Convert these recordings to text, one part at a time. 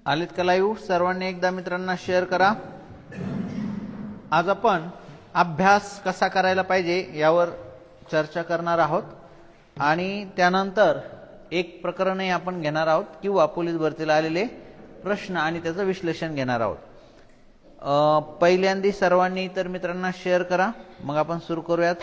आलेत का लाईव्ह? सर्वांनी एकदा मित्रांना शेअर करा। आज आपण अभ्यास कसा करायला पाहिजे यावर चर्चा करणार आहोत आणि त्यानंतर एक प्रकरणही आपण घेणार आहोत किंवा पोलीस भरतीला आलेले प्रश्न आणि त्याचं विश्लेषण घेणार आहोत। पहिल्यांदा सर्वांनी इतर मित्रांना शेअर करा, मग आपण सुरू करूयात।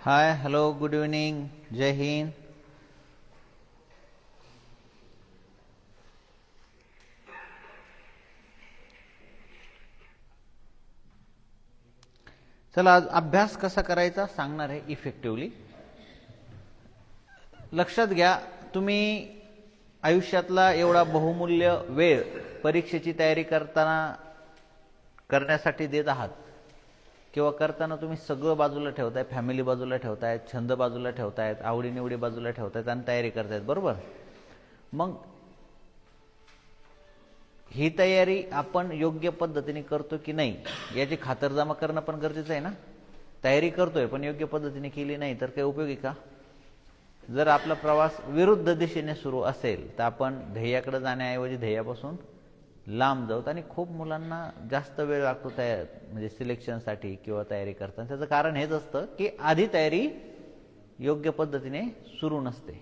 हाय, हॅलो, गुड इव्हनिंग, जय हिंद। चला, आज अभ्यास कसा करायचा सांगणार आहे इफेक्टिव्हली। लक्षात घ्या, तुम्ही आयुष्यातला एवढा बहुमूल्य वेळ परीक्षेची तयारी करण्यासाठी देत आहात किंवा करताना तुम्ही सगळं बाजूला ठेवताय, फॅमिली बाजूला ठेवतायत, छंद बाजूला ठेवतायत, आवडीनिवडी बाजूला ठेवतायत आणि तयारी करतायत, बरोबर? मग ही तयारी आपण योग्य पद्धतीने करतो की नाही याची खातरजमा करणं पण गरजेचं आहे ना। तयारी करतोय पण योग्य पद्धतीने केली नाही तर काही उपयोगी का? जर आपला प्रवास विरुद्ध दिशेने सुरू असेल तर आपण ध्येयाकडे जाण्याऐवजी ध्येयापासून लांब जाऊत आणि खूप मुलांना जास्त वेळ लागतो म्हणजे सिलेक्शनसाठी किंवा तयारी करताना। त्याचं कारण हेच असतं की आधी तयारी योग्य पद्धतीने सुरू नसते।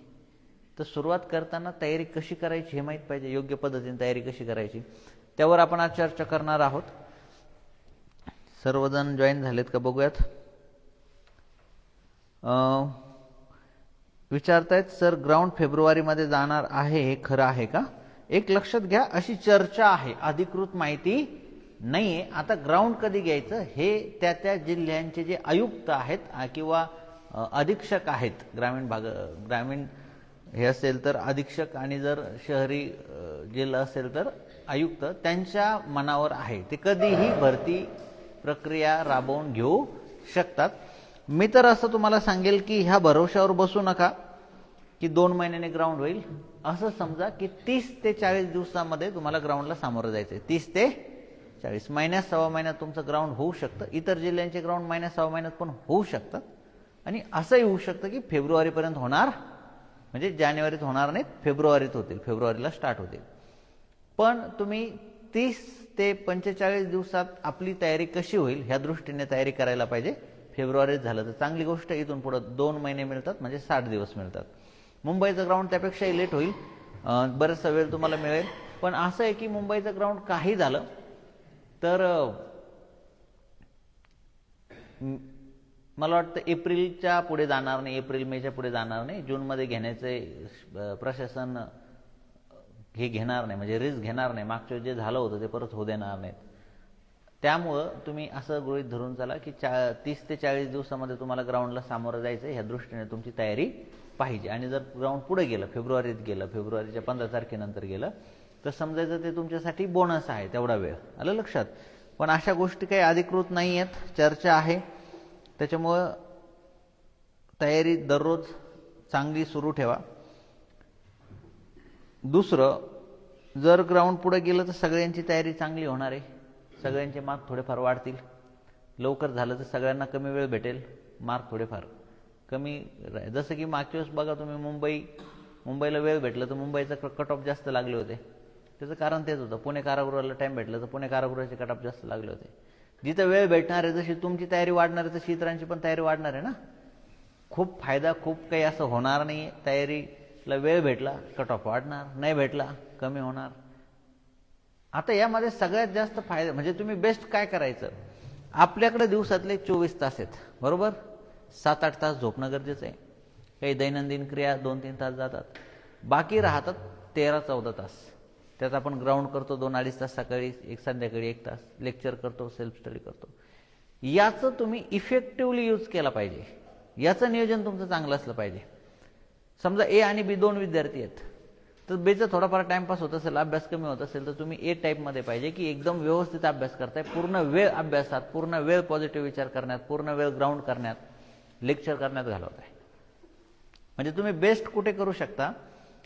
तर सुरुवात करताना तयारी कशी करायची हे माहीत पाहिजे, योग्य पद्धतीने तयारी कशी करायची त्यावर आपण आज चर्चा करणार आहोत। सर्वजण जॉईन झालेत का बघूयात। विचारतायत सर, ग्राउंड फेब्रुवारीमध्ये जाणार आहे, हे खरं आहे का? एक लक्षात घ्या, अशी चर्चा आहे, अधिकृत माहिती नाहीये। आता ग्राउंड कधी घ्यायचं हे त्या जिल्ह्यांचे जे आयुक्त आहेत किंवा अधीक्षक आहेत, ग्रामीण हे असेल तर अधीक्षक आणि जर शहरी जिल्हा असेल तर आयुक्त, त्यांच्या मनावर आहे। ते कधीही भरती प्रक्रिया राबवून घेऊ शकतात। मी तर असं तुम्हाला सांगेल की ह्या भरोशावर बसू नका की 2 महिन्याने ग्राउंड होईल। असं समजा की 30 ते 40 दिवसामध्ये तुम्हाला ग्राउंडला सामोरं जायचंय। 30 ते 40 महिन्यात, सव्वा महिन्यात तुमचं ग्राउंड होऊ शकतं। इतर जिल्ह्यांचे ग्राउंड महिन्यात, सव्वा महिन्यात पण होऊ शकतात आणि असंही होऊ शकतं की फेब्रुवारीपर्यंत होणार, म्हणजे जानेवारीत होणार नाहीत, फेब्रुवारीत होतील, फेब्रुवारीला स्टार्ट होतील। पण तुम्ही 30 ते 45 दिवसात आपली तयारी कशी होईल ह्या दृष्टीने तयारी करायला पाहिजे। फेब्रुवारीत झालं तर चांगली गोष्ट, इथून पुढे 2 महिने मिळतात म्हणजे 60 दिवस मिळतात। मुंबईचं ग्राउंड त्यापेक्षाही लेट होईल, बराचसा वेळ तुम्हाला मिळेल। पण असं आहे की मुंबईचं ग्राउंड काही झालं तर मला वाटतं एप्रिलच्या पुढे जाणार नाही, एप्रिल मेच्या पुढे जाणार नाही। जूनमध्ये घेण्याचे प्रशासन हे घेणार नाही, म्हणजे रिस्क घेणार नाही। मागच्या जे झालं होतं ते परत होऊ देणार नाहीत। त्यामुळं तुम्ही असं गृहीत धरून चला की 30 ते 40 दिवसामध्ये तुम्हाला ग्राउंडला सामोरं जायचं, ह्या दृष्टीने तुमची तयारी पाहिजे। आणि जर ग्राउंड पुढे गेलं, फेब्रुवारीत गेलं, फेब्रुवारीच्या 15 तारखेनंतर गेलं तर समजायचं ते तुमच्यासाठी बोनस आहे, तेवढा वेळ। आलं लक्षात? पण अशा गोष्टी काही अधिकृत नाही आहेत, चर्चा आहे। त्याच्यामुळं तयारी दररोज चांगली सुरू ठेवा। दुसरं, जर ग्राउंड पुढे गेलं तर सगळ्यांची तयारी चांगली होणार आहे, सगळ्यांचे मार्क थोडेफार वाढतील। लवकर झालं तर सगळ्यांना कमी वेळ भेटेल, मार्क थोडेफार कमी। जसं की मागच्या वेळेस बघा तुम्ही, मुंबईला वेळ भेटलं तर मुंबईचा कट ऑफ जास्त लागले होते। त्याचं कारण तेच होतं, पुणे कारागृहाला टाइम भेटलं तर पुणे कारागृहाचे कट ऑफ जास्त लागले होते। जिथं वेळ भेटणार आहे, जशी तुमची तयारी वाढणार आहे तशी इतरांची पण तयारी वाढणार आहे ना। खूप फायदा, खूप काही असं होणार नाही। तयारीला वेळ भेटला कट ऑफ वाढणार, नाही भेटला कमी होणार। आता यामध्ये सगळ्यात जास्त फायदा म्हणजे तुम्ही बेस्ट काय करायचं, आपल्याकडे दिवसातले 24 तास आहेत, बरोबर? 7-8 तास झोपणं गरजेचं आहे। काही दैनंदिन क्रिया 2-3 तास जातात, बाकी राहतात 13-14 तास। त्यात आपण ग्राउंड करतो 2-2.5 तास सकाळी, एक संध्याकाळी 1 तास लेक्चर करतो, सेल्फ स्टडी करतो। याचं तुम्ही इफेक्टिव्हली यूज केला पाहिजे, याचं नियोजन तुमचं चांगलं असलं पाहिजे। समजा ए आणि बी 2 विद्यार्थी आहेत, तर बेचा थोडाफार टाइमपास होत असेल, अभ्यास कमी होत असेल, तर तुम्ही ए टाईपमध्ये पाहिजे की एकदम व्यवस्थित अभ्यास करताय, पूर्ण वेळ अभ्यासात, पूर्ण वेळ पॉझिटिव्ह विचार करण्यात, पूर्ण वेळ ग्राउंड करण्यात, लेक्चर करण्यात घालवताय. म्हणजे तुम्ही बेस्ट कुठे करू शकता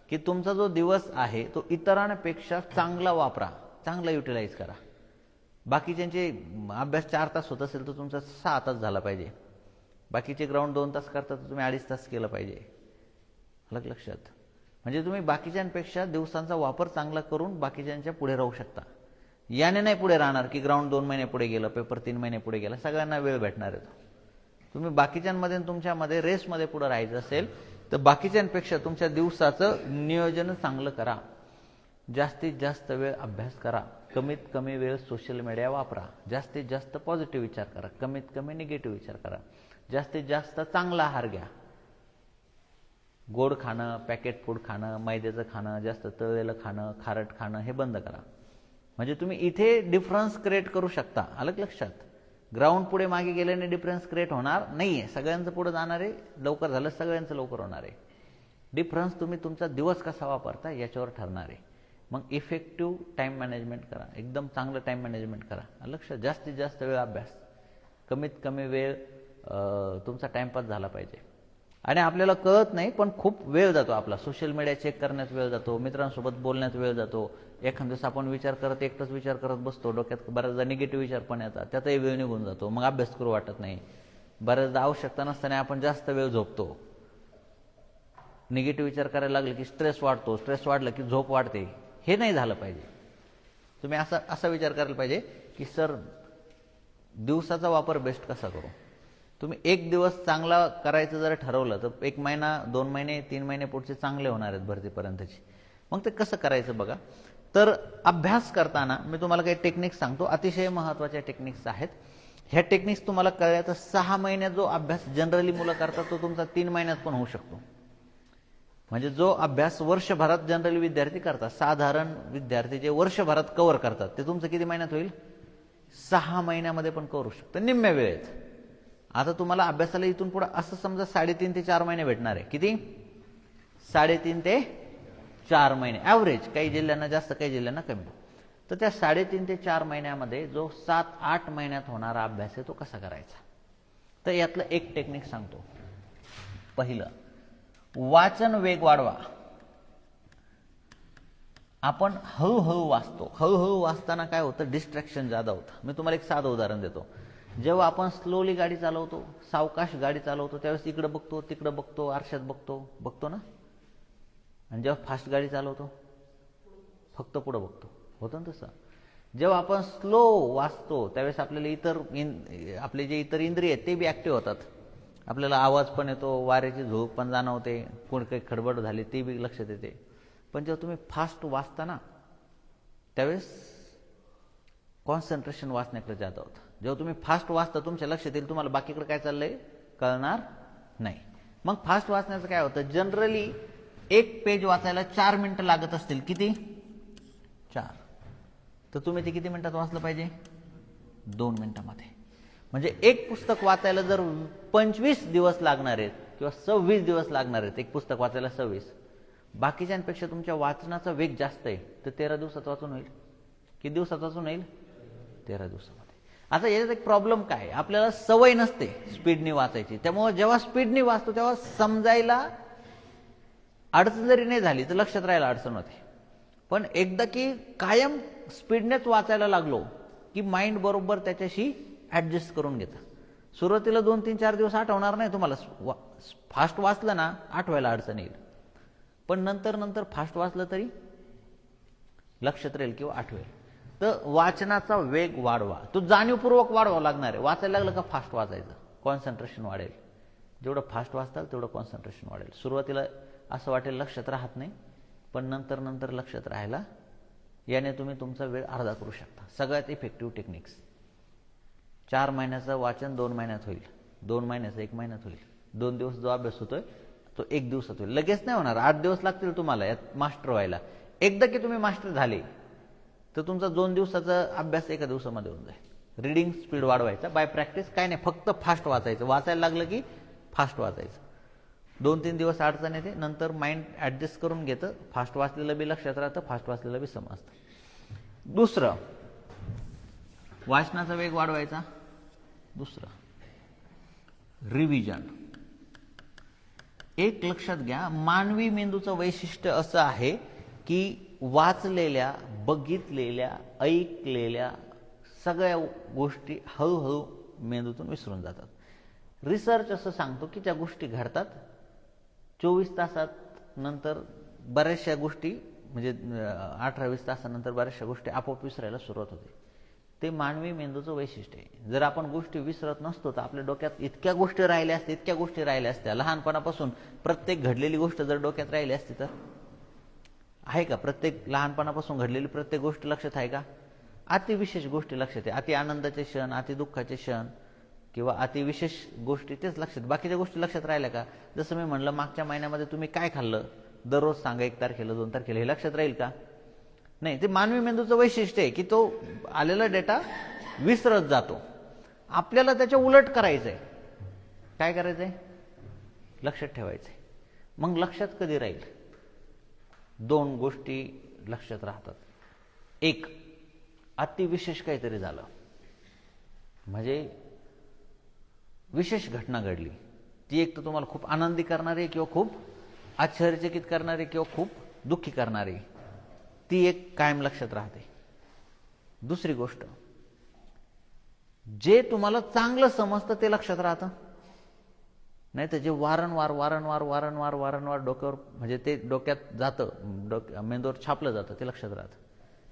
की तुमचा जो दिवस आहे तो इतरांपेक्षा चांगला वापरा, चांगला युटिलाइज करा. बाकीच्यांचे अभ्यास 4 तास होत असेल तर तुमचा 6 तास झाला पाहिजे. बाकीचे ग्राउंड 2 तास करता तर तुम्ही 2.5 तास केलं पाहिजे. अलग लक्षात. म्हणजे तुम्ही बाकीच्यांपेक्षा दिवसांचा वापर चांगला करून बाकीच्यांच्या पुढे राहू शकता. याने नाही पुढे राहणार की ग्राउंड 2 महिने पुढे गेलं, पेपर 3 महिने पुढे गेला, सगळ्यांना वेळ भेटणार आहे. तुम्ही बाकीच्यांमध्ये तुमच्यामध्ये रेसमध्ये पुढे राहायचं असेल तर बाकीच्यांपेक्षा तुमच्या दिवसाचं नियोजन चांगलं करा. जास्तीत जास्त वेळ अभ्यास करा, कमीत कमी वेळ सोशल मीडिया वापरा, जास्तीत जास्त पॉझिटिव्ह विचार करा, कमीत कमी निगेटिव्ह विचार करा, जास्तीत जास्त चांगला आहार घ्या. गोड खाणं, पॅकेट फूड खाणं, मैद्याचं खाणं, जास्त तळलेलं खाणं, खारट खाणं हे बंद करा. म्हणजे तुम्ही इथे डिफरन्स क्रिएट करू शकता. अलग लक्षात. ग्राउंड पुढे मागे गेल्याने डिफरन्स क्रिएट होणार नाहीये. सगळ्यांचं पुढे जाणार आहे, लवकर झालं सगळ्यांचं लवकर होणार आहे. डिफरन्स तुम्ही तुमचा दिवस कसा वापरता याच्यावर ठरणार आहे. मग इफेक्टिव्ह टाइम मॅनेजमेंट करा, एकदम चांगलं टाइम मॅनेजमेंट करा. लक्षात. जास्तीत जास्त वेळ अभ्यास, कमीत कमी वेळ तुमचा टाइमपास झाला पाहिजे. आणि आपल्याला कळत नाही पण खूप वेळ जातो आपला. सोशल मीडिया चेक करण्यात वेळ जातो, मित्रांसोबत बोलण्यात वेळ जातो. एखाद दिवस आपण विचार करत एकटाच विचार करत बसतो, डोक्यात बऱ्याचदा निगेटिव्ह विचार पण येतात, त्यातही वेळ निघून जातो, मग अभ्यास करू वाटत नाही. बऱ्याचदा आवश्यकता नसताना आपण जास्त वेळ झोपतो. निगेटिव्ह विचार करायला लागले की स्ट्रेस वाढतो, स्ट्रेस वाढला की झोप वाढते. हे नाही झालं पाहिजे. तुम्ही असा विचार करायला पाहिजे की सर दिवसाचा वापर बेस्ट कसा करू. तुम्ही एक दिवस चांगला करायचं जर ठरवलं तर 1 महिना, 2 महिने, 3 महिने पुढचे चांगले होणार आहेत भरतीपर्यंतचे. मग ते कसं करायचं बघा. तर अभ्यास करताना मी तुम्हाला काही टेक्निक्स सांगतो, अतिशय महत्त्वाच्या टेक्निक्स आहेत. ह्या टेक्निक्स तुम्हाला कळल्या तर 6 महिन्यात जो अभ्यास जनरली मुलं करतात तो तुमचा 3 महिन्यात पण होऊ शकतो. म्हणजे जो अभ्यास वर्षभरात जनरली विद्यार्थी करतात, साधारण विद्यार्थी जे वर्षभरात कव्हर करतात ते तुमचं किती महिन्यात होईल? 6 महिन्यामध्ये पण कव्हर होऊ शकतं, निम्म्या वेळेत. आता तुम्हाला अभ्यासाला इथून पुढे असं समजा 3.5 ते 4 महिने भेटणार आहे. किती? 3.5 ते 4 महिने ॲव्हरेज. काही जिल्ह्यांना जास्त, काही जिल्ह्यांना कमी. तर त्या 3.5 ते 4 महिन्यामध्ये जो 7-8 महिन्यात होणारा अभ्यास आहे तो कसा करायचा. तर यातलं एक टेक्निक सांगतो. पहिलं, वाचन वेग वाढवा. आपण हळूहळू वाचतो. हळूहळू वाचताना काय होतं? डिस्ट्रॅक्शन जादा होतं. मी तुम्हाला एक साधं उदाहरण देतो. जेव्हा आपण स्लोली गाडी चालवतो, सावकाश गाडी चालवतो, त्यावेळेस इकडे बघतो, तिकडे बघतो, आरशात बघतो ना. आणि जेव्हा फास्ट गाडी चालवतो फक्त पुढे बघतो. होतं ना तसं. जेव्हा आपण स्लो वाचतो त्यावेळेस आपल्याला आपले जे इतर इंद्रिय आहेत ते बी ॲक्टिव्ह होतात. आपल्याला आवाज पण येतो, वाऱ्याची झोप पण जाणवते, कोण काही खडबड झाली ते बी लक्षात येते. पण जेव्हा तुम्ही फास्ट वाचता ना त्यावेळेस कॉन्सन्ट्रेशन वाचण्याकडे जात होतं. जेव्हा तुम्ही फास्ट वाचता तुमच्या लक्षात येईल, तुम्हाला बाकीकडे काय चाललंय कळणार नाही. मग फास्ट वाचण्याचं काय होतं? जनरली 1 पेज वाचायला 4 मिनिटं लागत असतील. किती? 4. तर तुम्ही ते किती मिनिटात वाचलं पाहिजे? 2 मिनिटांमध्ये. म्हणजे एक पुस्तक वाचायला जर 25 दिवस लागणार आहेत किंवा 26 दिवस लागणार आहेत, एक पुस्तक वाचायला 26, बाकीच्यांपेक्षा तुमच्या वाचनाचा वेग जास्त आहे, तर 13 दिवसात वाचून होईल. किती दिवसात वाचून होईल? 13 दिवसामध्ये. आता याच्यात एक प्रॉब्लेम काय? आपल्याला सवय नसते स्पीडने वाचायची. त्यामुळे जेव्हा स्पीडने वाचतो तेव्हा समजायला अडचण जरी नाही झाली तर लक्षात राहायला अडचण होते. पण एकदा की कायम स्पीडनेच वाचायला लागलो की माइंड बरोबर त्याच्याशी ॲडजस्ट करून घेतं. सुरुवातीला 2-3-4 दिवस आठवणार नाही तुम्हाला. फास्ट वाचलं ना आठवायला अडचण येईल, पण नंतर फास्ट वाचलं तरी लक्षात राहील किंवा आठवेल. तर वाचनाचा वेग वाढवा. तो जाणीवपूर्वक वाढवावा लागणार आहे. वाचायला लागलं का फास्ट वाचायचं, कॉन्सन्ट्रेशन वाढेल. जेवढं फास्ट वाचताल तेवढं कॉन्सन्ट्रेशन वाढेल. सुरुवातीला असं वाटेल लक्षात राहत नाही, पण नंतर लक्षात राहायला याने तुम्ही तुमचा वेळ अर्धा करू शकता. सगळ्यात इफेक्टिव्ह टेक्निक्स. 4 महिन्याचं वाचन 2 महिन्यात होईल, 2 महिन्याचं 1 महिन्यात होईल, 2 दिवस जो अभ्यास होतोय तो 1 दिवसात होईल. लगेच नाही होणार, 8 दिवस लागतील तुम्हाला यात मास्टर व्हायला. एकदा की तुम्ही मास्टर झाले तर तुमचा 2 दिवसाचा अभ्यास 1 दिवसामध्ये होऊन जाईल. रीडिंग स्पीड वाढवायचा बाय प्रॅक्टिस. काय नाही, फक्त फास्ट वाचायचं. वाचायला लागलं की फास्ट वाचायचं. 2-3 दिवस अडचण येते, नंतर माइंड ॲडजस्ट करून घेतं, फास्ट वाचलेलं बी लक्षात राहतं, फास्ट वाचलेलं बी समजतं. दुसरं, वाचनाचा वेग वाढवायचा. दुसरं, रिव्हिजन. एक लक्षात घ्या, मानवी मेंदूचं वैशिष्ट्य असं आहे की वाचलेल्या, बघितलेल्या, ऐकलेल्या सगळ्या गोष्टी हळूहळू मेंदूतून विसरून जातात. रिसर्च असं सांगतो की ज्या गोष्टी घडतात 24 तासात नंतर बऱ्याचशा गोष्टी, म्हणजे 18-20 तासानंतर बऱ्याचशा गोष्टी आपोआप विसरायला सुरुवात होते. ते मानवी मेंदूचं वैशिष्ट्य आहे. जर आपण गोष्टी विसरत नसतो तर आपल्या डोक्यात इतक्या गोष्टी राहिल्या असत्या, इतक्या गोष्टी राहिल्या असत्या. लहानपणापासून प्रत्येक घडलेली गोष्ट जर डोक्यात राहिली असती तर आहे का? प्रत्येक लहानपणापासून घडलेली प्रत्येक गोष्ट लक्षात आहे का? अतिविशेष गोष्टी लक्षात आहे. अति आनंदाचे क्षण, अति दुःखाचे क्षण किंवा अतिविशेष गोष्टी तेच लक्षात. बाकीच्या गोष्टी लक्षात राहिल्या का? जसं मी म्हणलं, मागच्या महिन्यामध्ये तुम्ही काय खाल्लं दररोज सांगा, 1 तारखेला 2 तारखेला, हे लक्षात राहील का? नाही. ते मानवी मेंदूचं वैशिष्ट्य आहे की तो आलेला डेटा विसरत जातो. आपल्याला त्याच्या उलट करायचंय. काय करायचंय? लक्षात ठेवायचंय. मग लक्षात कधी राहील? 2 गोष्टी लक्षात राहतात. एक, अतिविशेष काहीतरी झालं, म्हणजे विशेष घटना घडली, ती एक तर तुम्हाला खूप आनंदी करणारी किंवा खूप आश्चर्यचकित करणारी किंवा खूप दुःखी करणारी, ती एक कायम लक्षात राहते. दुसरी गोष्ट, जे तुम्हाला चांगलं समजतं ते लक्षात राहतं, नाही तर जे वारंवार वारंवार वारंवार वारंवार डोक्यावर, म्हणजे ते डोक्यात जातं, मेंदूवर छापलं जातं, ते लक्षात राहतं.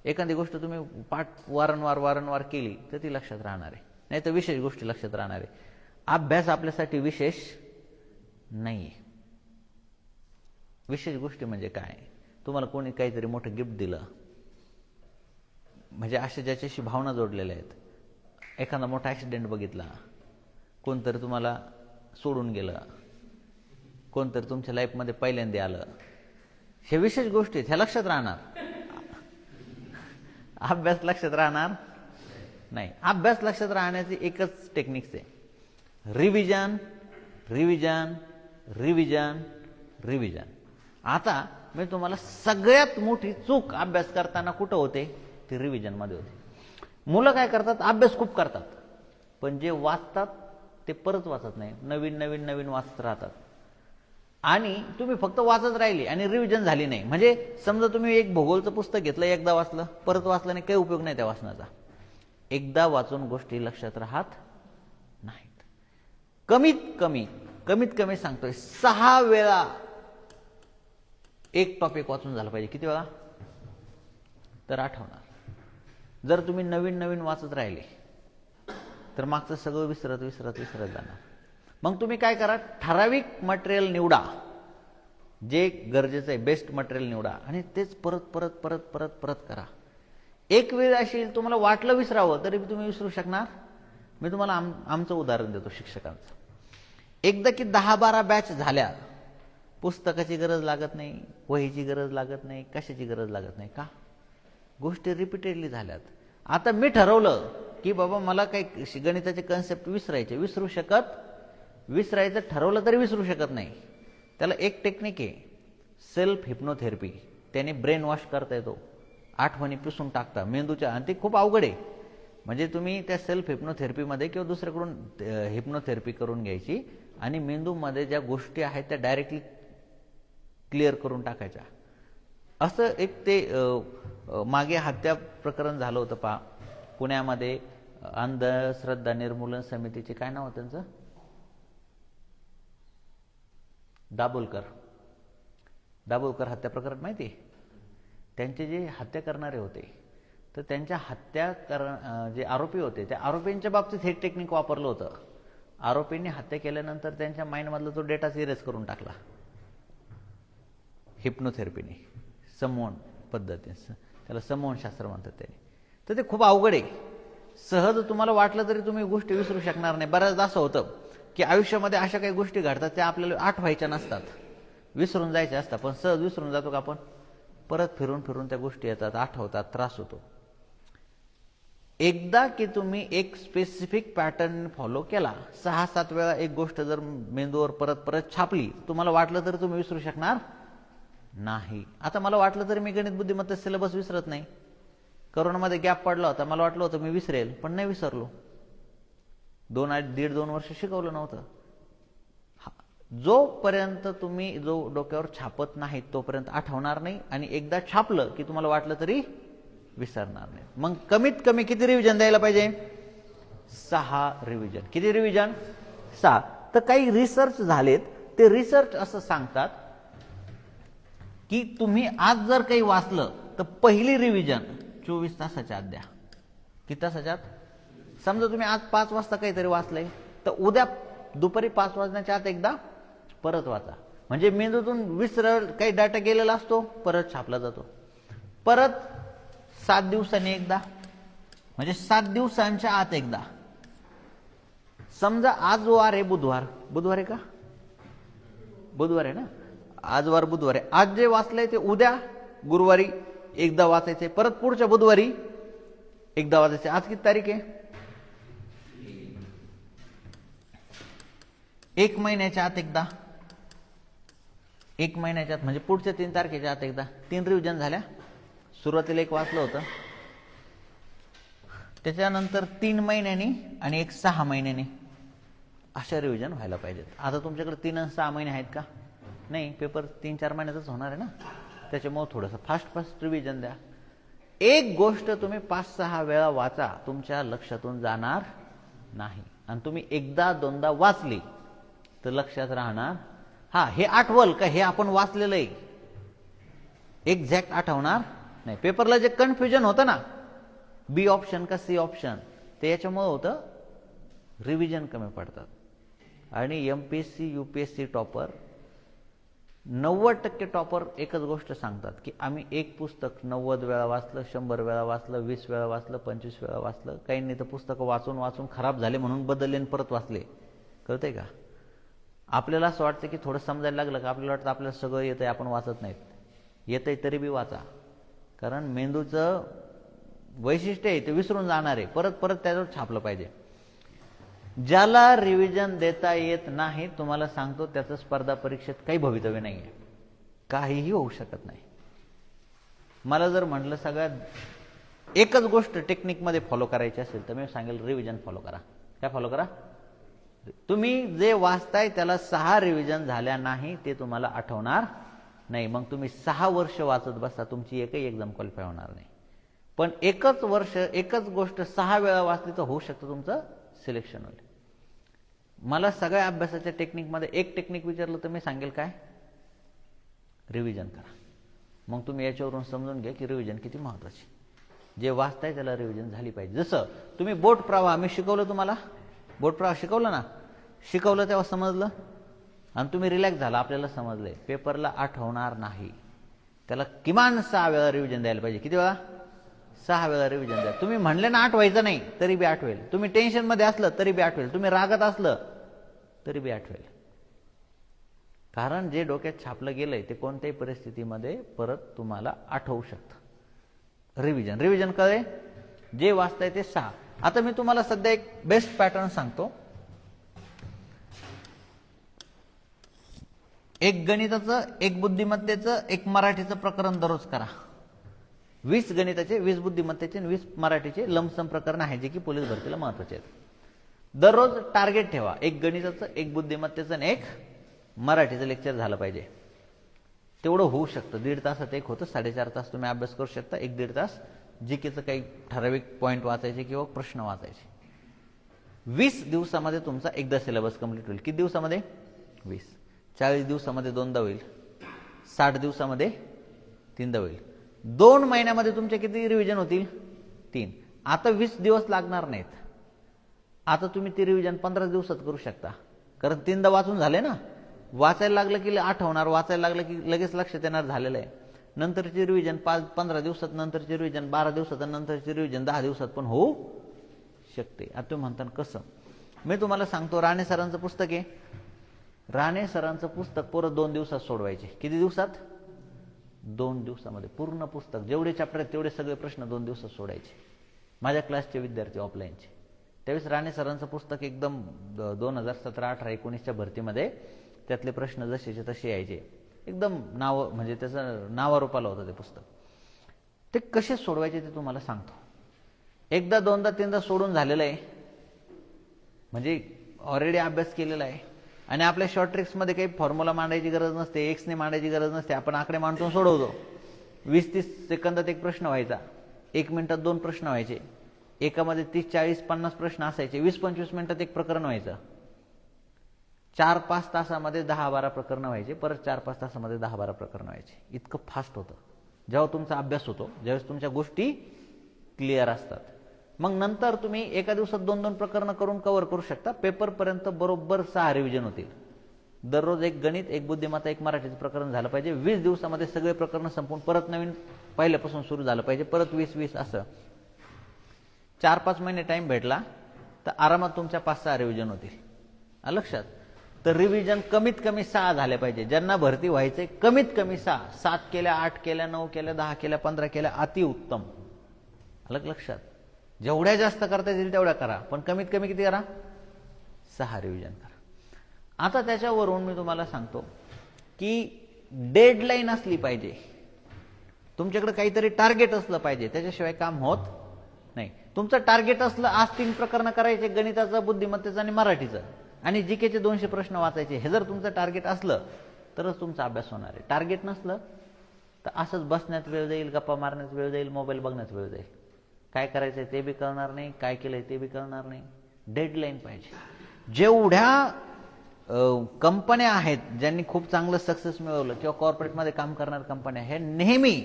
एखादी गोष्ट तुम्ही पाठ वारंवार वारंवार केली तर ती लक्षात राहणार आहे, नाही तर विशेष गोष्टी लक्षात राहणार आहे. अभ्यास आपल्यासाठी विशेष नाही आहे. विशेष गोष्टी म्हणजे काय? तुम्हाला कोणी काहीतरी मोठं गिफ्ट दिलं, म्हणजे अशा ज्याच्याशी भावना जोडलेल्या आहेत. एखादा मोठा ॲक्सिडेंट बघितला, कोणतरी तुम्हाला सोडून गेलं, कोणतरी तुमच्या लाईफमध्ये पहिल्यांदा आलं, हे विशेष गोष्टी आहेत, ह्या लक्षात राहणार. अभ्यास लक्षात राहणार नाही. अभ्यास लक्षात राहण्याची एकच टेक्निक्स आहे, रिव्हिजन रिव्हिजन रिव्हिजन रिव्हिजन. आता मी तुम्हाला, सगळ्यात मोठी चूक अभ्यास करताना कुठं होते? ती रिव्हिजन मध्ये होते. मुलं काय करतात? अभ्यास खूप करतात, पण जे वाचतात ते परत वाचत नाही, नवीन नवीन नवीन वाचत राहतात. आणि तुम्ही फक्त वाचत राहिली आणि रिव्हिजन झाली नाही. म्हणजे समजा तुम्ही एक भूगोलचं पुस्तक घेतलं, एकदा वाचलं, परत वाचलं नाही, काही उपयोग नाही त्या वाचनाचा. एकदा वाचून गोष्टी लक्षात राहत नाहीत. कमीत कमी सांगतोय 6 वेळा एक टॉपिक वाचून झाला पाहिजे. किती वेळा? तर आठवणार. जर तुम्ही नवीन नवीन वाचत राहिले तर मागचं सगळं विसरत विसरत विसरत जाणार. मग तुम्ही काय करा? ठराविक मटेरियल निवडा, जे गरजेचं आहे, बेस्ट मटेरियल निवडा, आणि तेच परत परत परत परत परत करा. एक वेळ अशी तुम्हाला वाटलं विसरावं तरी तुम्ही विसरू शकणार. मी तुम्हाला आमचं उदाहरण देतो शिक्षकांचं. एकदा की 10-12 बॅच झाल्या, पुस्तकाची गरज लागत नाही, वहीची गरज लागत नाही, कशाची गरज लागत नाही. का? गोष्टी रिपीटेडली झाल्यात. आता मी ठरवलं की बाबा मला काही गणिताचे कन्सेप्ट विसरायचे, विसरायचं ठरवलं तरी विसरू शकत नाही. त्याला एक टेक्निक आहे, सेल्फ हिप्नोथेरपी. त्याने ब्रेन वॉश करता येतो, आठवणी पुसून टाकता मेंदूच्या, आणि ते खूप अवघड आहे. म्हणजे तुम्ही त्या सेल्फ हिप्नोथेरपीमध्ये किंवा दुसऱ्याकडून हिप्नोथेरपी करून घ्यायची आणि मेंदूमध्ये ज्या गोष्टी आहेत त्या डायरेक्टली क्लिअर करून टाकायच्या. असं एक ते मागे हत्या प्रकरण झालं होतं पहा पुण्यामध्ये, अंधश्रद्धा निर्मूलन समितीचे काय नाव होतं त्यांचं? दाभोलकर हत्या प्रकरण माहिती आहे? त्यांचे जे हत्या करणारे होते, तर त्यांच्या जे आरोपी होते त्या आरोपींच्या बाबतीत हे टेक्निक वापरलं होतं. आरोपींनी हत्या केल्यानंतर त्यांच्या माइंडमधला तो डेटाच इरेज करून टाकला हिप्नोथेरपीने, संमोहन पद्धतीने. त्याला संमोहन शास्त्र म्हणतात त्याने. तर ते खूप अवघड आहे. सहज तुम्हाला वाटलं तरी तुम्ही गोष्टी विसरू शकणार नाही. बऱ्याचदा असं होतं की आयुष्यामध्ये अशा काही गोष्टी घडतात त्या आपल्याला आठवायच्या नसतात, विसरून जायच्या असतात, पण सहज विसरून जातो का आपण? परत फिरून फिरून त्या गोष्टी येतात, आठवतात, त्रास होतो. एकदा की तुम्ही एक स्पेसिफिक पॅटर्न फॉलो केला, 6-7 वेळा एक गोष्ट जर मेंदूवर परत परत छापली, तुम्हाला वाटलं तर तुम्ही विसरू शकणार नाही. आता मला वाटलं तरी मी गणित बुद्धिमत्ता सिलेबस विसरत नाही. कोरोनामध्ये गॅप पडला होता, मला वाटलं होतं मी विसरेल, पण नाही विसरलो. 1.5-2 वर्ष शिकवलं नव्हतं. जोपर्यंत तुम्ही जो डोक्यावर छापत नाही तोपर्यंत आठवणार नाही, आणि एकदा छापलं की तुम्हाला वाटलं तरी विसरणार नाही. मग कमीत कमी किती रिव्हिजन द्यायला पाहिजे? 6 रिव्हिजन. किती रिव्हिजन? 6. तर काही रिसर्च झालेत, ते रिसर्च असं सांगतात की तुम्ही आज जर काही वाचलं तर पहिली रिव्हिजन 24 तासाच्या आत द्या. किती तासाच्या आत? समजा तुम्ही आज 5 वाजता काहीतरी वाचलंय, तर उद्या दुपारी 5 वाजण्याच्या आत एकदा परत वाचा. म्हणजे मेंदूतून काही डाटा गेलेला असतो, परत छापला जातो. परत 7 दिवसांनी एकदा, म्हणजे 7 दिवसांच्या आत एकदा. समजा आज वार आहे बुधवार, बुधवार आहे का? बुधवार आहे ना? आज वार बुधवार आहे. आज जे वाचलंय ते उद्या गुरुवारी एकदा वाचायचे, परत पुढच्या बुधवारी एकदा वाचायचे. आज किती तारीख आहे? 1 महिन्याच्या आत एकदा, 1 महिन्याच्या आत म्हणजे पुढच्या 3 तारखेच्या आत एकदा. 3 रिव्हिजन झाल्या. सुरुवातीला एक वाचलं होतं, त्याच्यानंतर 3 महिन्यांनी आणि एक 6 महिन्यांनी, अशा रिव्हिजन व्हायला पाहिजेत. आता तुमच्याकडे 3 आणि 6 महिने आहेत का? नाही, पेपर 3-4 महिन्यातच होणार आहे ना. त्याच्यामुळे थोडंसं फास्ट रिव्हिजन द्या. एक गोष्ट तुम्ही 5-6 वेळा वाचा, तुमच्या लक्षातून जाणार नाही. आणि तुम्ही एकदा दोनदा वाचली तर लक्षात राहणार. हे आठवल का हे आपण वाचलेलं आहे, एक्झॅक्ट आठवणार नाही. पेपरला जे कन्फ्युजन होतं ना, बी ऑप्शन का सी ऑप्शन, ते याच्यामुळे होतं, रिव्हिजन कमी पडतात. आणि एमपीएससी यूपीएससी टॉपर 90% टॉपर एकच गोष्ट सांगतात की आम्ही एक पुस्तक 90 वेळा वाचलं, 100 वेळा वाचलं, 20 वेळा वाचलं, 25 वेळा वाचलं. काहींनी तर पुस्तकं वाचून वाचून खराब झाले म्हणून बदलले आणि परत वाचले. कळतंय का? आपल्याला असं वाटतं की थोडं समजायला लागलं का आपल्याला वाटतं आपल्याला सगळं येतंय, आपण वाचत नाहीत. येतंय तरी बी वाचा, कारण मेंदूचं वैशिष्ट्य आहे ते विसरून जाणार आहे. परत परत त्याच्यावर छापलं पाहिजे. ज्याला रिव्हिजन देता येत नाही, तुम्हाला सांगतो त्याचं स्पर्धा परीक्षेत काही भवितव्य नाही आहे, काहीही होऊ शकत नाही. मला जर म्हटलं सगळ्यात एकच गोष्ट टेक्निकमध्ये फॉलो करायची असेल तर मी सांगेल रिव्हिजन फॉलो करा. काय फॉलो करा? तुम्ही जे वाचताय त्याला 6 रिव्हिजन झाल्या नाही ते तुम्हाला आठवणार नाही. मग तुम्ही 6 वर्ष वाचत बसा, तुमची एकही एक्झाम क्वालिफाय होणार नाही. पण एकच वर्ष एकच गोष्ट 6 वेळा वाचली तर होऊ शकतं तुमचं सिलेक्शन होईल. मला सगळ्या अभ्यासाच्या टेक्निकमध्ये एक टेक्निक विचारलं तर मी सांगेल काय? रिव्हिजन करा. मग तुम्ही याच्यावरून समजून घ्या की रिव्हिजन किती महत्वाची. जे वाचताय त्याला रिव्हिजन झाली पाहिजे. जसं तुम्ही बोट प्रवाह मी शिकवलं, तुम्हाला बोट प्रवाह शिकवलं ना, शिकवलं तेव्हा समजलं आणि तुम्ही रिलॅक्स झाला, आपल्याला समजलंय. पेपरला आठवणार नाही, त्याला किमान 6 वेळा रिव्हिजन द्यायला पाहिजे. किती वेळा? 6 वेळा रिव्हिजन द्या. तुम्ही म्हणले ना आठवायचं नाही तरी बी आठवेल, तुम्ही टेन्शन मध्ये असलं तरी बी आठवेल, तुम्ही रागात असलं तरी बी आठवेल. कारण जे डोक्यात छापलं गेलंय ते कोणत्याही परिस्थितीमध्ये परत तुम्हाला आठवू शकतं. रिव्हिजन कळे, जे वाचताय ते 6. आता मी तुम्हाला सध्या एक बेस्ट पॅटर्न सांगतो. एक गणिताचं, एक बुद्धिमत्तेचं, एक मराठीचं प्रकरण दररोज करा. 20 गणिताचे, 20 बुद्धिमत्तेचे आणि 20 मराठीचे लमसम प्रकरण आहे जे की पोलीस भरतीला महत्वाचे आहेत. दररोज टार्गेट ठेवा, एक गणिताचं, एक बुद्धिमत्तेचं आणि एक मराठीचं लेक्चर झालं पाहिजे. तेवढं होऊ शकतं. 1.5 तासात एक होतं. 4.5 तास तुम्ही अभ्यास करू शकता. 1-1.5 तास जीकेचं काही ठराविक पॉईंट वाचायचे किंवा प्रश्न वाचायचे. 20 दिवसामध्ये तुमचा एकदा सिलेबस कंप्लीट होईल. किती दिवसामध्ये? 20. 40 दिवसामध्ये 2दा होईल. 60 दिवसामध्ये 3दा होईल. 2 महिन्यामध्ये तुमचे किती रिव्हिजन होतील? 3. आता 20 दिवस लागणार नाहीत. आता तुम्ही ती रिव्हिजन 15 दिवसात करू शकता, कारण 3दा वाचून झाले ना. वाचायला लागलं की आठवणार, वाचायला लागलं की लगेच लक्षात येणार झालेलं आहे. नंतरची रिव्हिजन 15 दिवसात, नंतरची रिव्हिजन 12 दिवसात, नंतरची रिव्हिजन 10 दिवसात पण होऊ शकते. आता तुम्ही म्हणता कसं? मी तुम्हाला सांगतो, राणे सरांचं पुस्तक आहे. राणे सरांचं पुस्तक पोरं 2 दिवसात सोडवायचे. किती दिवसात? 2 दिवसामध्ये पूर्ण पुस्तक, जेवढे चॅप्टर आहेत तेवढे सगळे प्रश्न 2 दिवसात सोडायचे. माझ्या क्लासचे विद्यार्थी ऑफलाईनचे. त्यावेळेस राणे सरांचं पुस्तक एकदम 2017, 18, 19च्या भरतीमध्ये त्यातले प्रश्न जसेचे तसे यायचे. एकदम नाव म्हणजे त्याचं नावारूपाला होतं ते पुस्तक. ते कसे सोडवायचे ते तुम्हाला सांगतो. एकदा दोनदा तीनदा सोडून झालेलं आहे, म्हणजे ऑलरेडी अभ्यास केलेला आहे. आणि आपल्या शॉर्ट ट्रिक्समध्ये काही फॉर्म्युला मांडायची गरज नसते, एक्सने मांडायची गरज नसते. आपण आकडे मांडून सोडवतो. 20-30 सेकंदात एक प्रश्न व्हायचा, 1 मिनिटात 2 प्रश्न व्हायचे, एकामध्ये 30, 40, 50 प्रश्न असायचे. 20-25 मिनिटात एक प्रकरण व्हायचं. 4-5 तासामध्ये 10-12 प्रकरणं व्हायचे. परत 4-5 तासामध्ये 10-12 प्रकरणं व्हायचे. इतकं फास्ट होतं जेव्हा तुमचा अभ्यास होतो, ज्यावेळेस तुमच्या गोष्टी क्लिअर असतात. मग नंतर तुम्ही एका दिवसात 2-2 प्रकरणं करून कव्हर करू शकता. पेपरपर्यंत बरोबर 6 रिव्हिजन होतील. दररोज एक गणित, एक बुद्धिमत्ता, एक मराठीचं प्रकरण झालं पाहिजे. 20 दिवसामध्ये सगळे प्रकरणं संपून परत नवीन पहिल्यापासून सुरू झालं पाहिजे. परत 20-20 असं 4-5 महिने टाइम भेटला तर आरामात तुमच्या 5-6 रिव्हिजन होतील. लक्षात. तर रिव्हिजन कमीत कमी 6 झाले पाहिजे. ज्यांना भरती व्हायचे कमीत कमी 6, 7 केल्या, 8 केल्या, 9 केल्या, 10 केल्या, 15 केल्या, अतिउत्तम. अलग लक्षात. जेवढ्या जास्त करता येईल तेवढ्या करा, पण कमीत कमी किती करा? 6 रिव्हिजन करा. आता त्याच्यावरून मी तुम्हाला सांगतो की डेडलाईन असली पाहिजे. तुमच्याकडे काहीतरी टार्गेट असलं पाहिजे, त्याच्याशिवाय काम होत नाही. तुमचं टार्गेट असलं आज 3 प्रकरणं करायचे, गणिताचं, बुद्धिमत्तेचं आणि मराठीचं, आणि जीकेचे 200 प्रश्न वाचायचे. हे जर तुमचं टार्गेट असलं तरच तुमचा अभ्यास होणार आहे. टार्गेट नसलं तर असंच बसण्यात वेळ जाईल, गप्पा मारण्यात वेळ जाईल, मोबाईल बघण्यात वेळ जाईल. काय करायचंय ते बी कळणार नाही, काय केलंय ते बी कळणार नाही. डेडलाईन पाहिजे. जेवढ्या कंपन्या आहेत ज्यांनी खूप चांगलं सक्सेस मिळवलं किंवा कॉर्पोरेटमध्ये काम करणाऱ्या कंपन्या, हे नेहमी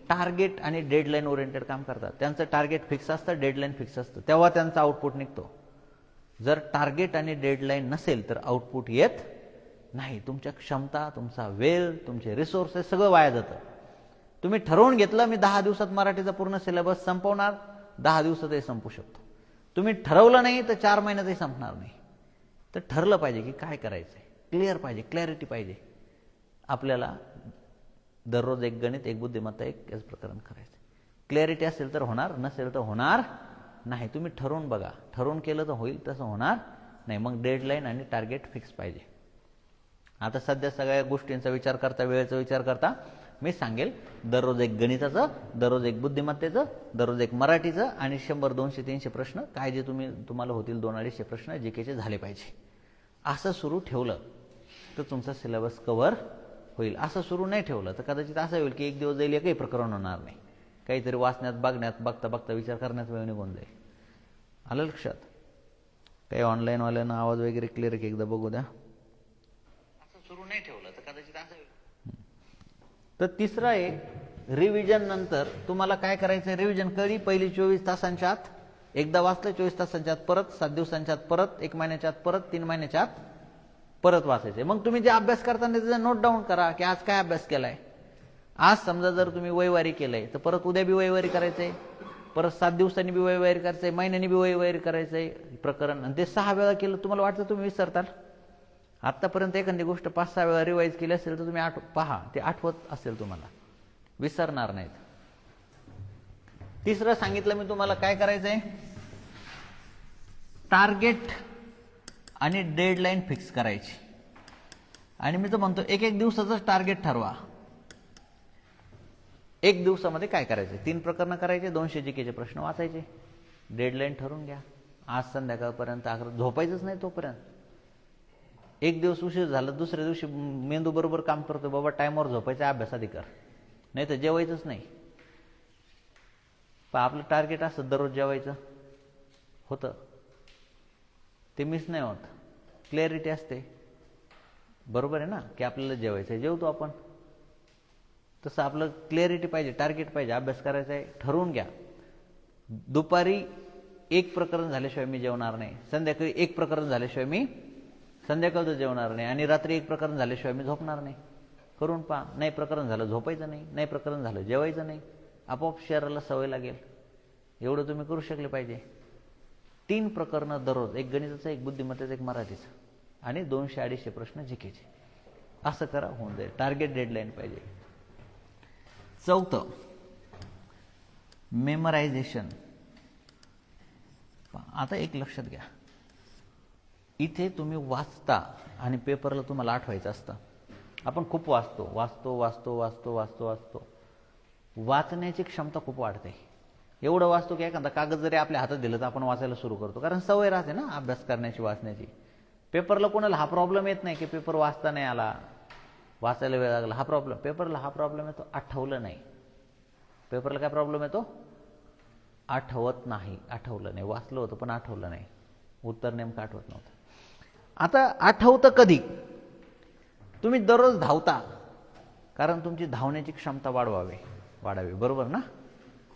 टार्गेट आणि डेडलाईन ओरिएंटेड काम करतात. त्यांचं टार्गेट फिक्स असतं, डेडलाईन फिक्स असतं, तेव्हा त्यांचा आउटपुट निघतो. जर टार्गेट आणि डेडलाईन नसेल तर आउटपुट येत नाही. तुमच्या क्षमता, तुमचा वेळ, तुमचे रिसोर्सेस सगळं वाया जातं. तुम्ही ठरवून घेतलं मी 10 दिवसात मराठीचा पूर्ण सिलेबस संपवणार, 10 दिवसातही संपू शकतो. तुम्ही ठरवलं नाही तर 4 महिन्यातही संपणार नाही. तर ठरलं पाहिजे की काय करायचंय, क्लिअर पाहिजे, क्लॅरिटी पाहिजे. आपल्याला दररोज एक गणित, एक बुद्धिमत्ता, एक प्रकरण करायचं. क्लॅरिटी असेल तर होणार, नसेल तर होणार नाही. तुम्ही ठरवून बघा. ठरवून केलं तर होईल, तसं होणार नाही. मग डेडलाईन आणि टार्गेट फिक्स पाहिजे. आता सध्या सगळ्या गोष्टींचा विचार करता, वेळेचा विचार करता मी सांगेल दररोज एक गणिताचं, दररोज एक बुद्धिमत्तेचं, दररोज एक मराठीचं आणि 100, 200, 300 प्रश्न काय जे तुम्हाला होतील 200-250 प्रश्न जीकेचे झाले पाहिजे. असं सुरू ठेवलं तर तुमचा सिलेबस कव्हर होईल. असं सुरू नाही ठेवलं तर कदाचित असं होईल की एक दिवस जाईल, एकही प्रकरण होणार नाही. काहीतरी वाचण्यात, बघण्यात, बघता बघता विचार करण्यात वेळ निघून जाईल. आलं लक्षात. काही ऑनलाईन वाल्यांना आवाज वगैरे क्लिअर की एकदा बघू द्या. असं सुरू नाही ठेवलं तर कदाचित असं होईल. तर तिसरं आहे रिव्हिजन. नंतर तुम्हाला काय करायचं? रिव्हिजन कधी? पहिली 24 तासांच्या आत एकदा वाचलं, 24 तासांच्या आत परत, 7 दिवसांच्या आत परत, 1 महिन्याच्या आत परत, 3 महिन्याच्या आत परत वाचायचे. मग तुम्ही जे अभ्यास करताना त्याचा नोट डाऊन करा की आज काय अभ्यास केलाय. आज समजा जर तुम्ही वैवारी केलंय तर परत उद्या बी वैवारी करायचंय, परत 7 दिवसांनी बी वैवारी करायचंय, महिन्यानी बी वैवारी करायचंय प्रकरण. आणि ते 6 वेळा केलं तुम्हाला वाटतं तुम्ही विसरताल. आतापर्यंत एखादी गोष्ट 5-6 वेळा रिवाईज केली असेल तर तुम्ही पहा ते आठवत असेल, तुम्हाला विसरणार नाहीत. तिसरं सांगितलं मी तुम्हाला काय करायचंय? टार्गेट आणि डेडलाईन फिक्स करायची. आणि मी तर म्हणतो एक दिवसाचं टार्गेट ठरवा. 1 दिवसामध्ये काय करायचं? 3 प्रकरणं करायचे, 200 जीकेचे प्रश्न वाचायचे. डेडलाईन ठरवून घ्या. आज संध्याकाळपर्यंत झोपायचंच नाही तोपर्यंत. 1 दिवस उशीर झाला, दुसऱ्या दिवशी मेंदू बरोबर काम करतो, बाबा टाइमवर झोपायचा, अभ्यास आधी कर, नाही तर जेवायचंच नाही. पण आपलं टार्गेट असतं दररोज जेवायचं, होतं ते मिस नाही होत. क्लॅरिटी असते, बरोबर आहे ना, की आपल्याला जेवायचं आहे, जेवतो आपण. तसं आपलं क्लॅरिटी पाहिजे, टार्गेट पाहिजे, अभ्यास करायचा आहे, ठरवून घ्या. दुपारी 1 प्रकरण झाल्याशिवाय मी जेवणार नाही, संध्याकाळी 1 प्रकरण झाल्याशिवाय मी संध्याकाळचं जेवणार नाही, आणि रात्री 1 प्रकरण झाल्याशिवाय मी झोपणार नाही. करून पहा. नाही प्रकरण झालं झोपायचं नाही, नाही प्रकरण झालं जेवायचं नाही. आपोआप शरीराला सवय लागेल. एवढं तुम्ही करू शकले पाहिजे. 3 प्रकरणं दररोज, एक गणिताचं, एक बुद्धिमत्तेचं, एक मराठीचं, आणि 200-250 प्रश्न जीकेचे. असं करा, होऊन जाईल. टार्गेट डेडलाईन पाहिजे. चौथं, मेमरायझेशन. आता एक लक्षात घ्या, इथे तुम्ही वाचता आणि पेपरला तुम्हाला आठवायचं असतं. आपण खूप वाचतो वाचतो वाचतो वाचतो वाचतो वाचतो वाचण्याची क्षमता खूप वाढते. एवढं वाचतो की एखादा कागद जरी आपल्या हातात दिलं तर आपण वाचायला सुरू करतो, कारण सवय राहते ना अभ्यास करण्याची, वाचण्याची. पेपरला कोणाला हा प्रॉब्लेम येत नाही की पेपर वाचता नाही आला, वाचायला वेळ लागला. हा प्रॉब्लेम पेपरला, हा प्रॉब्लेम येतो आठवलं नाही. पेपरला काय प्रॉब्लेम येतो? आठवत नाही, आठवलं नाही. वाचलं होतं पण आठवलं नाही, उत्तर नेमकं आठवत नव्हतं. आता आठवतं कधी? तुम्ही दररोज धावता, कारण तुमची धावण्याची क्षमता वाढावी, बरोबर ना?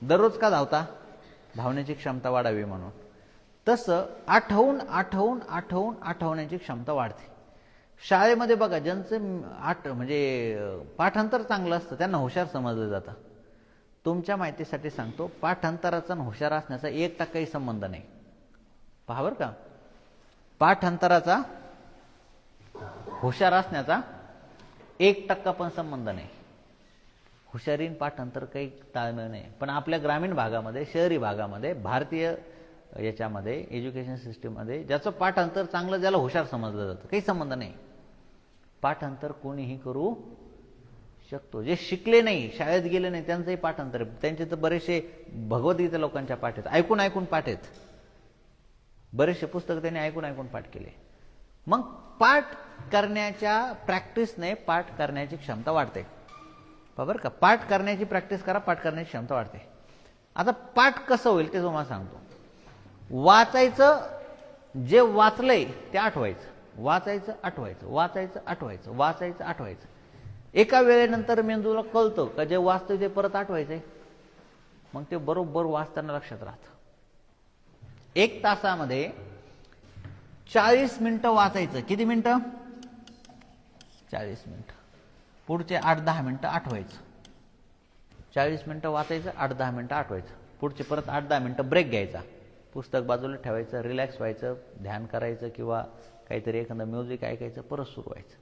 दररोज का धावता? धावण्याची क्षमता वाढावी म्हणून. तसं आठवून आठवून आठवून आठवण्याची क्षमता वाढते. शाळेमध्ये बघा, ज्यांचं म्हणजे पाठांतर चांगलं असतं त्यांना हुशार समजलं जातं. तुमच्या माहितीसाठी सांगतो, पाठांतराचा आणि हुशार असण्याचा 1% संबंध नाही. पहा बरं का, पाठांतराचा हुशार असण्याचा 1% पण संबंध नाही. हुशारीन पाठांतर काही ताळमेळ नाही. पण आपल्या ग्रामीण भागामध्ये, शहरी भागामध्ये, भारतीय याच्यामध्ये एज्युकेशन सिस्टीममध्ये ज्याचं पाठांतर चांगलं, ज्याला हुशार समजलं जातं, काही संबंध नाही. पाठांतर कोणीही करू शकतो. जे शिकले नाही, शाळेत गेले नाही, त्यांचंही पाठांतर. त्यांचे तर बरेचसे भगवद्गीता लोकांच्या पाठ आहेत, ऐकून ऐकून पाठ आहेत. बरेचसे पुस्तक त्यांनी ऐकून ऐकून पाठ केले. मग पाठ करण्याच्या प्रॅक्टिसने पाठ करण्याची क्षमता वाढते. बरोबर का? पाठ करण्याची प्रॅक्टिस करा, पाठ करण्याची क्षमता वाढते. आता पाठ कसं होईल ते तुम्हाला सांगतो. वाचायचं, जे वाचलंय ते आठवायचं, वाचायचं आठवायचं, वाचायचं आठवायचं, वाचायचं आठवायचं. एका वेळेनंतर मेंदूला कळतं का जे वाचतोय ते परत आठवायचंय, मग ते बरोबर वाचताना लक्षात राहतं. 1 तासामध्ये 40 मिनिटं वाचायचं. किती मिनिटं? 40 मिनिटं. पुढचे 8-10 मिनिटं आठवायचं. 40 मिनिटं वाचायचं, 8-10 मिनिटं आठवायचं. पुढचे परत 8-10 मिनिटं ब्रेक घ्यायचा, पुस्तक बाजूला ठेवायचं, रिलॅक्स व्हायचं, ध्यान करायचं किंवा काहीतरी एखादं म्युझिक ऐकायचं, परत सुरू व्हायचं.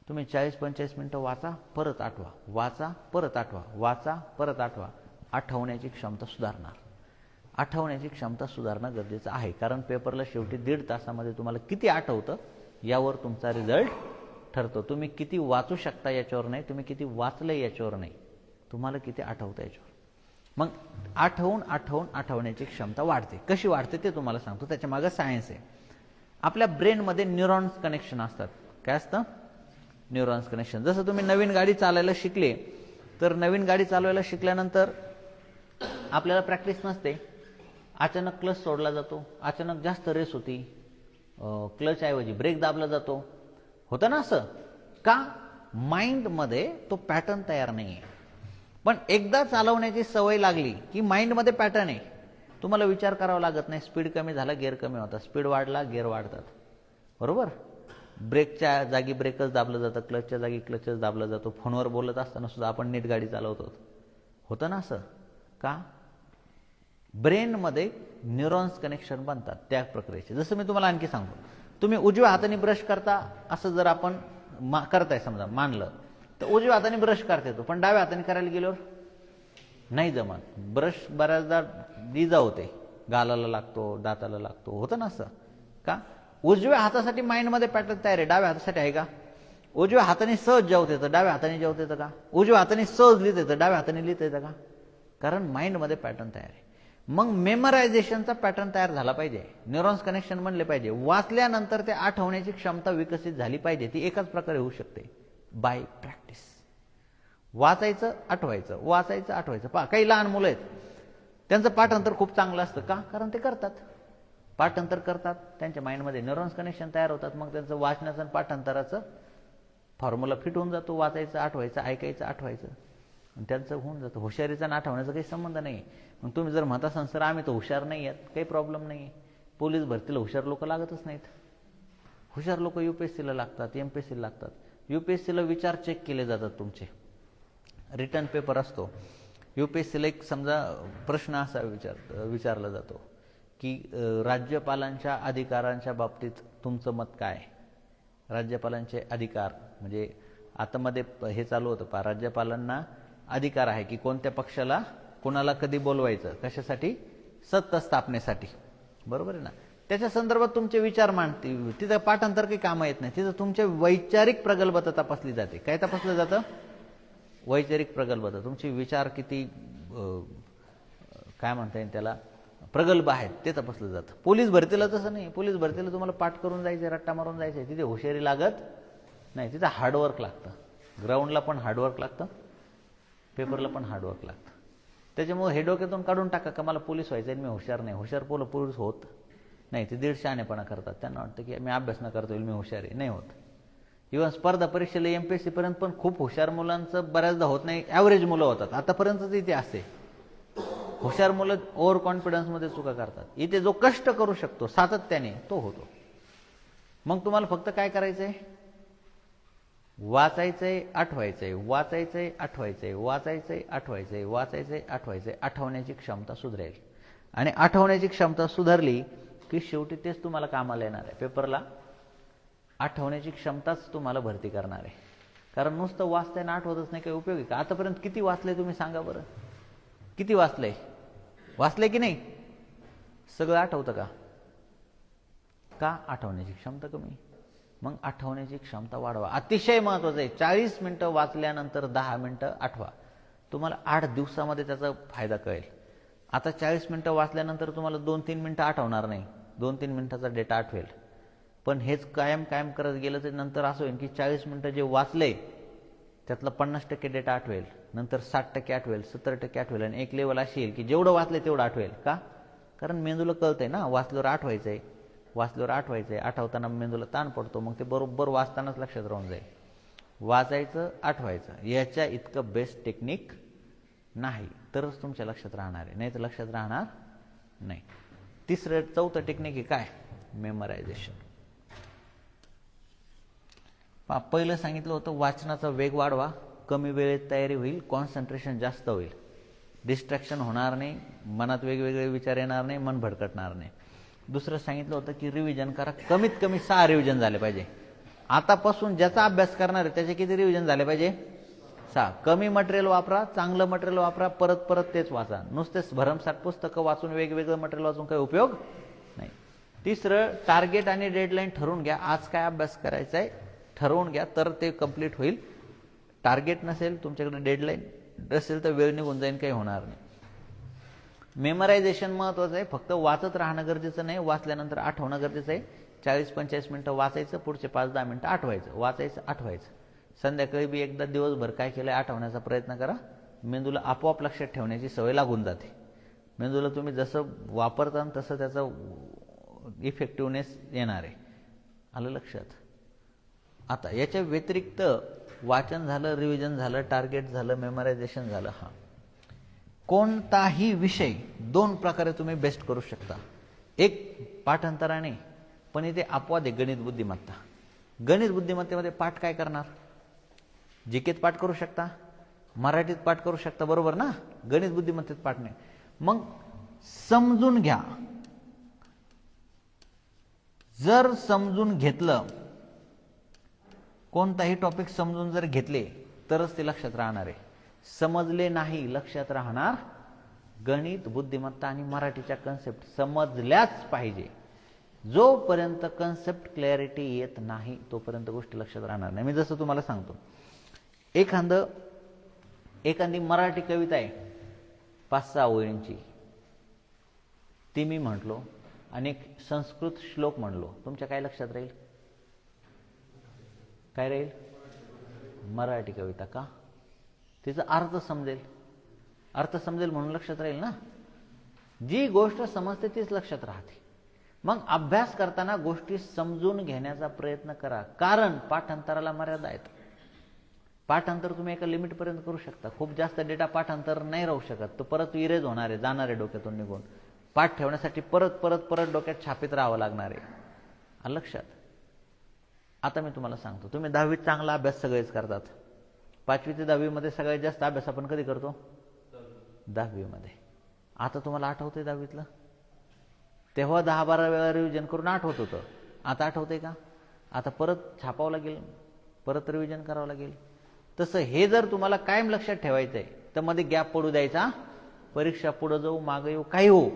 तुम्ही 40-45 मिनिटं वाचा, परत आठवा, वाचा, परत आठवा, वाचा, परत आठवा. आठवण्याची क्षमता सुधारणार. आठवण्याची क्षमता सुधारणं गरजेचं आहे, कारण पेपरला शेवटी 1.5 तासामध्ये तुम्हाला किती आठवतं यावर तुमचा रिझल्ट ठरतो. तुम्ही किती वाचू शकता याच्यावर नाही, तुम्ही किती वाचलं याच्यावर नाही, तुम्हाला किती आठवतं याच्यावर. मग आठवून आठवून आठवण्याची क्षमता वाढते. कशी वाढते ते तुम्हाला सांगतो, त्याच्या मागे सायन्स आहे. आपल्या ब्रेनमध्ये न्यूरॉन्स कनेक्शन असतात. काय असतं? Neurons connection. जसं तुम्ही नवीन गाडी चालायला शिकले, तर नवीन गाडी चालवायला शिकल्यानंतर आपल्याला प्रॅक्टिस नसते, अचानक क्लच सोडला जातो, अचानक जास्त रेस होती, क्लच ऐवजी ब्रेक दाबला जातो. होतं ना असं? का? माइंडमध्ये तो पॅटर्न तयार नाही आहे. पण एकदा चालवण्याची सवय लागली की माइंडमध्ये पॅटर्न आहे, तुम्हाला विचार करावा लागत नाही. स्पीड कमी झाला, गिअर कमी होता, स्पीड वाढला, गिअर वाढतात, बरोबर? ब्रेकच्या जागी ब्रेकच दाबलं जातं, क्लचच्या जागी क्लचच दाबला जातो. फोनवर बोलत असताना सुद्धा आपण नीट गाडी चालवतो. होतं ना असं? का? ब्रेनमध्ये न्यूरॉन्स कनेक्शन बनतात त्या प्रक्रियेचे. जसं मी तुम्हाला आणखी सांगतो, तुम्ही उजव्या हाताने ब्रश करता असं जर आपण करताय समजा मानलं, तर उजव्या हाताने ब्रश करता येतो, पण डाव्या हाताने करायला गेल्यावर नाही जमत. ब्रश बऱ्याचदा दिजा होते, गालाला लागतो, दाताला लागतो. होतं ना असं? का? उजव्या हातासाठी माइंडमध्ये पॅटर्न तयार आहे, डाव्या हातासाठी आहे का? उजव्या हाताने सहज जेवता येतं, डाव्या हाताने जेवता येतं का? उजव्या हाताने सहज लिहिता येतं, डाव्या हाताने लिहिता येतं का? कारण माइंडमध्ये पॅटर्न तयार आहे. मग मेमरायझेशनचा पॅटर्न तयार झाला पाहिजे, न्यूरॉन्स कनेक्शन बनले पाहिजे. वाचल्यानंतर ते आठवण्याची क्षमता विकसित झाली पाहिजे. ती एकाच प्रकारे होऊ शकते, बाय प्रॅक्टिस. वाचायचं आठवायचं, वाचायचं आठवायचं. पहा, काही लहान मुलं आहेत, त्यांचं पाठांतर खूप चांगलं असतं. का? कारण ते करतात, पाठांतर करतात, त्यांच्या माइंडमध्ये न्यूरॉन्स कनेक्शन तयार होतात. मग त्यांचं वाचनाचं आणि पाठांतराचं फॉर्म्युला फिट होऊन जातो. वाचायचं आठवायचं, ऐकायचं आठवायचं, आणि त्यांचं होऊन जातं. हुशारीचा आणि आठवण्याचा काही संबंध नाही. मग तुम्ही जर म्हणत असाल सर आम्ही तर हुशार नाही आहेत, काही प्रॉब्लेम नाही. पोलीस भरतीला हुशार लोक लागतच नाहीत. हुशार लोक UPSCला लागतात, MPSCला लागतात. UPSCला विचार चेक केले जातात तुमचे. रिटर्न पेपर असतो. UPSCला एक समजा प्रश्न असा विचारला जातो की राज्यपालांच्या अधिकारांच्या बाबतीत तुमचं मत काय? राज्यपालांचे अधिकार म्हणजे आता मध्ये हे चालू होतं पहा, राज्यपालांना अधिकार आहे की कोणत्या पक्षाला कोणाला कधी बोलवायचं, कशासाठी? सत्ता स्थापनेसाठी. बरोबर आहे ना. त्याच्या संदर्भात तुमचे विचार मांडतील. तिथं पाठांतर काही कामं येत नाही. तिथं तुमच्या वैचारिक प्रगल्भता तपासली जाते. काय तपासलं जातं? वैचारिक प्रगल्भता. तुमचे विचार किती काय म्हणता येईल त्याला, प्रगल्भ आहेत ते तपासलं जातं. पोलीस भरतीला तसं नाही. पोलीस भरतीला तुम्हाला पाठ करून जायचं, रट्टा मारून जायचं. तिथे हुशारी लागत नाही. तिथं हार्डवर्क लागतं. ग्राउंडला पण हार्डवर्क लागतं, पेपरला पण हार्डवर्क लागतं. त्याच्यामुळे हे डोक्यातून काढून टाका का मला पोलीस व्हायचं आहे, मी हुशार नाही. हुशार पोलीस होत नाही. ते दीड शहाणेपणा करतात. त्यांना वाटतं की मी अभ्यास न करता येईल, मी हुशार आहे. नाही होत. इव्हन स्पर्धा परीक्षेला MPSC पर्यंत पण खूप हुशार मुलांचं बऱ्याचदा होत नाही. ॲव्हरेज मुलं होतात. आतापर्यंतच इथे असते. हुशार मुलं ओव्हर कॉन्फिडन्समध्ये चुका करतात. इथे जो कष्ट करू शकतो सातत्याने तो होतो. मग तुम्हाला फक्त काय करायचंय? वाचायचंय, आठवायचंय, वाचायचंय, आठवायचंय, वाचायचंय, आठवायचंय, वाचायचंय, आठवायचंय. आठवण्याची क्षमता सुधारेल. आणि आठवण्याची क्षमता सुधारली की शेवटी तेच तुम्हाला कामाला येणार आहे. पेपरला आठवण्याची क्षमताच तुम्हाला भरती करणार आहे. कारण नुसतं वाचताय ना आठवतच नाही, काही उपयोगी का? आतापर्यंत किती वाचलंय तुम्ही सांगा बरं? किती वाचलंय? वाचलंय की नाही? सगळं आठवतं का? का? आठवण्याची क्षमता कमी. मग आठवण्याची क्षमता वाढवा. अतिशय महत्वाचं आहे. 40 मिनिटं वाचल्यानंतर 10 मिनिटं आठवा. तुम्हाला 8 दिवसामध्ये त्याचा फायदा कळेल. आता 40 मिनिटं वाचल्यानंतर तुम्हाला 2-3 मिनिटं आठवणार नाही. 2-3 मिनिटाचा डेटा आठवेल. पण हेच कायम करत गेलं तर नंतर असं होईल की 40 मिनिटं जे वाचलंय त्यातला 50% डेटा आठवेल, नंतर 60% आठवेल, 70% आठवेल. आणि एक लेवल अशी येईल की जेवढं वाचलंय तेवढं आठवेल. का? कारण मेंदूला कळतंय ना वाचल्यावर आठवायचंय, वाचल्यावर आठवायचंय. आठवताना मेंदूला ताण पडतो. मग ते बरोबर वाचतानाच लक्षात राहून जाईल. वाचायचं, आठवायचं, याच्या इतकं बेस्ट टेक्निक नाही. तरच तुमच्या लक्षात राहणार आहे, नाही तर लक्षात राहणार नाही. चौथं टेक्निक आहे काय? मेमरायझेशन. पहिलं सांगितलं होतं वाचनाचा वेग वाढवा, कमी वेळेत तयारी होईल, कॉन्सन्ट्रेशन जास्त होईल, डिस्ट्रॅक्शन होणार नाही, मनात वेगवेगळे विचार येणार नाही, मन भडकटणार नाही. दुसरं सांगितलं होतं की रिव्हिजन करा. कमीत कमी 6 रिव्हिजन झाले पाहिजे. आतापासून ज्याचा अभ्यास करणार आहे त्याचे किती रिव्हिजन झाले पाहिजे? 6. कमी मटेरियल वापरा, चांगलं मटेरियल वापरा, परत तेच वाचा. नुसतेच भरमसाठ पुस्तकं वाचून वेगवेगळं मटेरियल वाचून काही उपयोग नाही. तिसरं, टार्गेट आणि डेडलाईन ठरवून घ्या. आज काय अभ्यास करायचा आहे ठरवून घ्या, तर ते कंप्लीट होईल. टार्गेट नसेल, तुमच्याकडे डेडलाईन नसेल तर वेळ निघून जाईल, काही होणार नाही. मेमरायझेशन महत्वाचं आहे. फक्त वाचत राहणं गरजेचं नाही, वाचल्यानंतर आठवणं गरजेचं आहे. 40-45 मिनिटं वाचायचं, पुढचे 5-10 मिनिटं आठवायचं, वाचायचं, आठवायचं. संध्याकाळी बी एकदा दिवसभर काय केलंय आठवण्याचा प्रयत्न करा. मेंदूला आपोआप लक्षात ठेवण्याची सवय लागून जाते. मेंदूला तुम्ही जसं वापरता तसं त्याचा इफेक्टिव्हनेस येणार आहे. आलं लक्षात? आता याच्या व्यतिरिक्त वाचन झालं, रिव्हिजन झालं, टार्गेट झालं, मेमरायझेशन झालं. कोणताही विषय 2 प्रकारे तुम्ही बेस्ट करू शकता. एक पाठांतराने, पण इथे अपवाद आहे गणित बुद्धिमत्ता. गणित बुद्धिमत्तेमध्ये पाठ काय करणार? जीकेत पाठ करू शकता, मराठीत पाठ करू शकता, बरोबर ना? गणित बुद्धिमत्तेत पाठ नाही. मग समजून घ्या. जर समजून घेतलं, कोणताही टॉपिक समजून जर घेतले तरच ते लक्षात राहणार आहे. समजले नाही, लक्षात राहणार. गणित, बुद्धिमत्ता आणि मराठीच्या कन्सेप्ट समजल्याच पाहिजे. जोपर्यंत कन्सेप्ट क्लॅरिटी येत नाही तोपर्यंत गोष्टी लक्षात राहणार नाही. मी जसं तुम्हाला सांगतो, एखादी मराठी कविता आहे 5-6 ओळींची, ती मी म्हटलो आणि एक संस्कृत श्लोक म्हणलो, तुमच्या काय लक्षात राहील? काय राहील? मराठी कविता. का? तिचा अर्थ समजेल. अर्थ समजेल म्हणून लक्षात राहील ना. जी गोष्ट समजते तीच लक्षात राहते. मग अभ्यास करताना गोष्टी समजून घेण्याचा प्रयत्न करा. कारण पाठांतराला मर्यादा आहेत. पाठांतर तुम्ही एका लिमिट पर्यंत करू शकता. खूप जास्त डेटा पाठांतर नाही राहू शकत, तो परत इरेज होणार आहे, जाणार आहे डोक्यातून निघून. पाठ ठेवण्यासाठी परत डोक्यात छापीत राहावं लागणार आहे. लक्षात? आता मी तुम्हाला सांगतो, तुम्ही 10वीत चांगला अभ्यास सगळेच करतात. 5वी ते 10वी मध्ये सगळ्यात जास्त अभ्यास आपण कधी करतो? 10वी मध्ये. आता तुम्हाला आठवतंय 10वीतलं? तेव्हा 10-12 वेळा रिव्हिजन करून आठवत होतं. आता आठवतंय का? आता परत छापावं लागेल, परत रिव्हिजन करावं लागेल. तसं हे जर तुम्हाला कायम लक्षात ठेवायचंय तर मध्ये गॅप पडू द्यायचा. परीक्षा पुढे जाऊ, मागे येऊ, काही हो,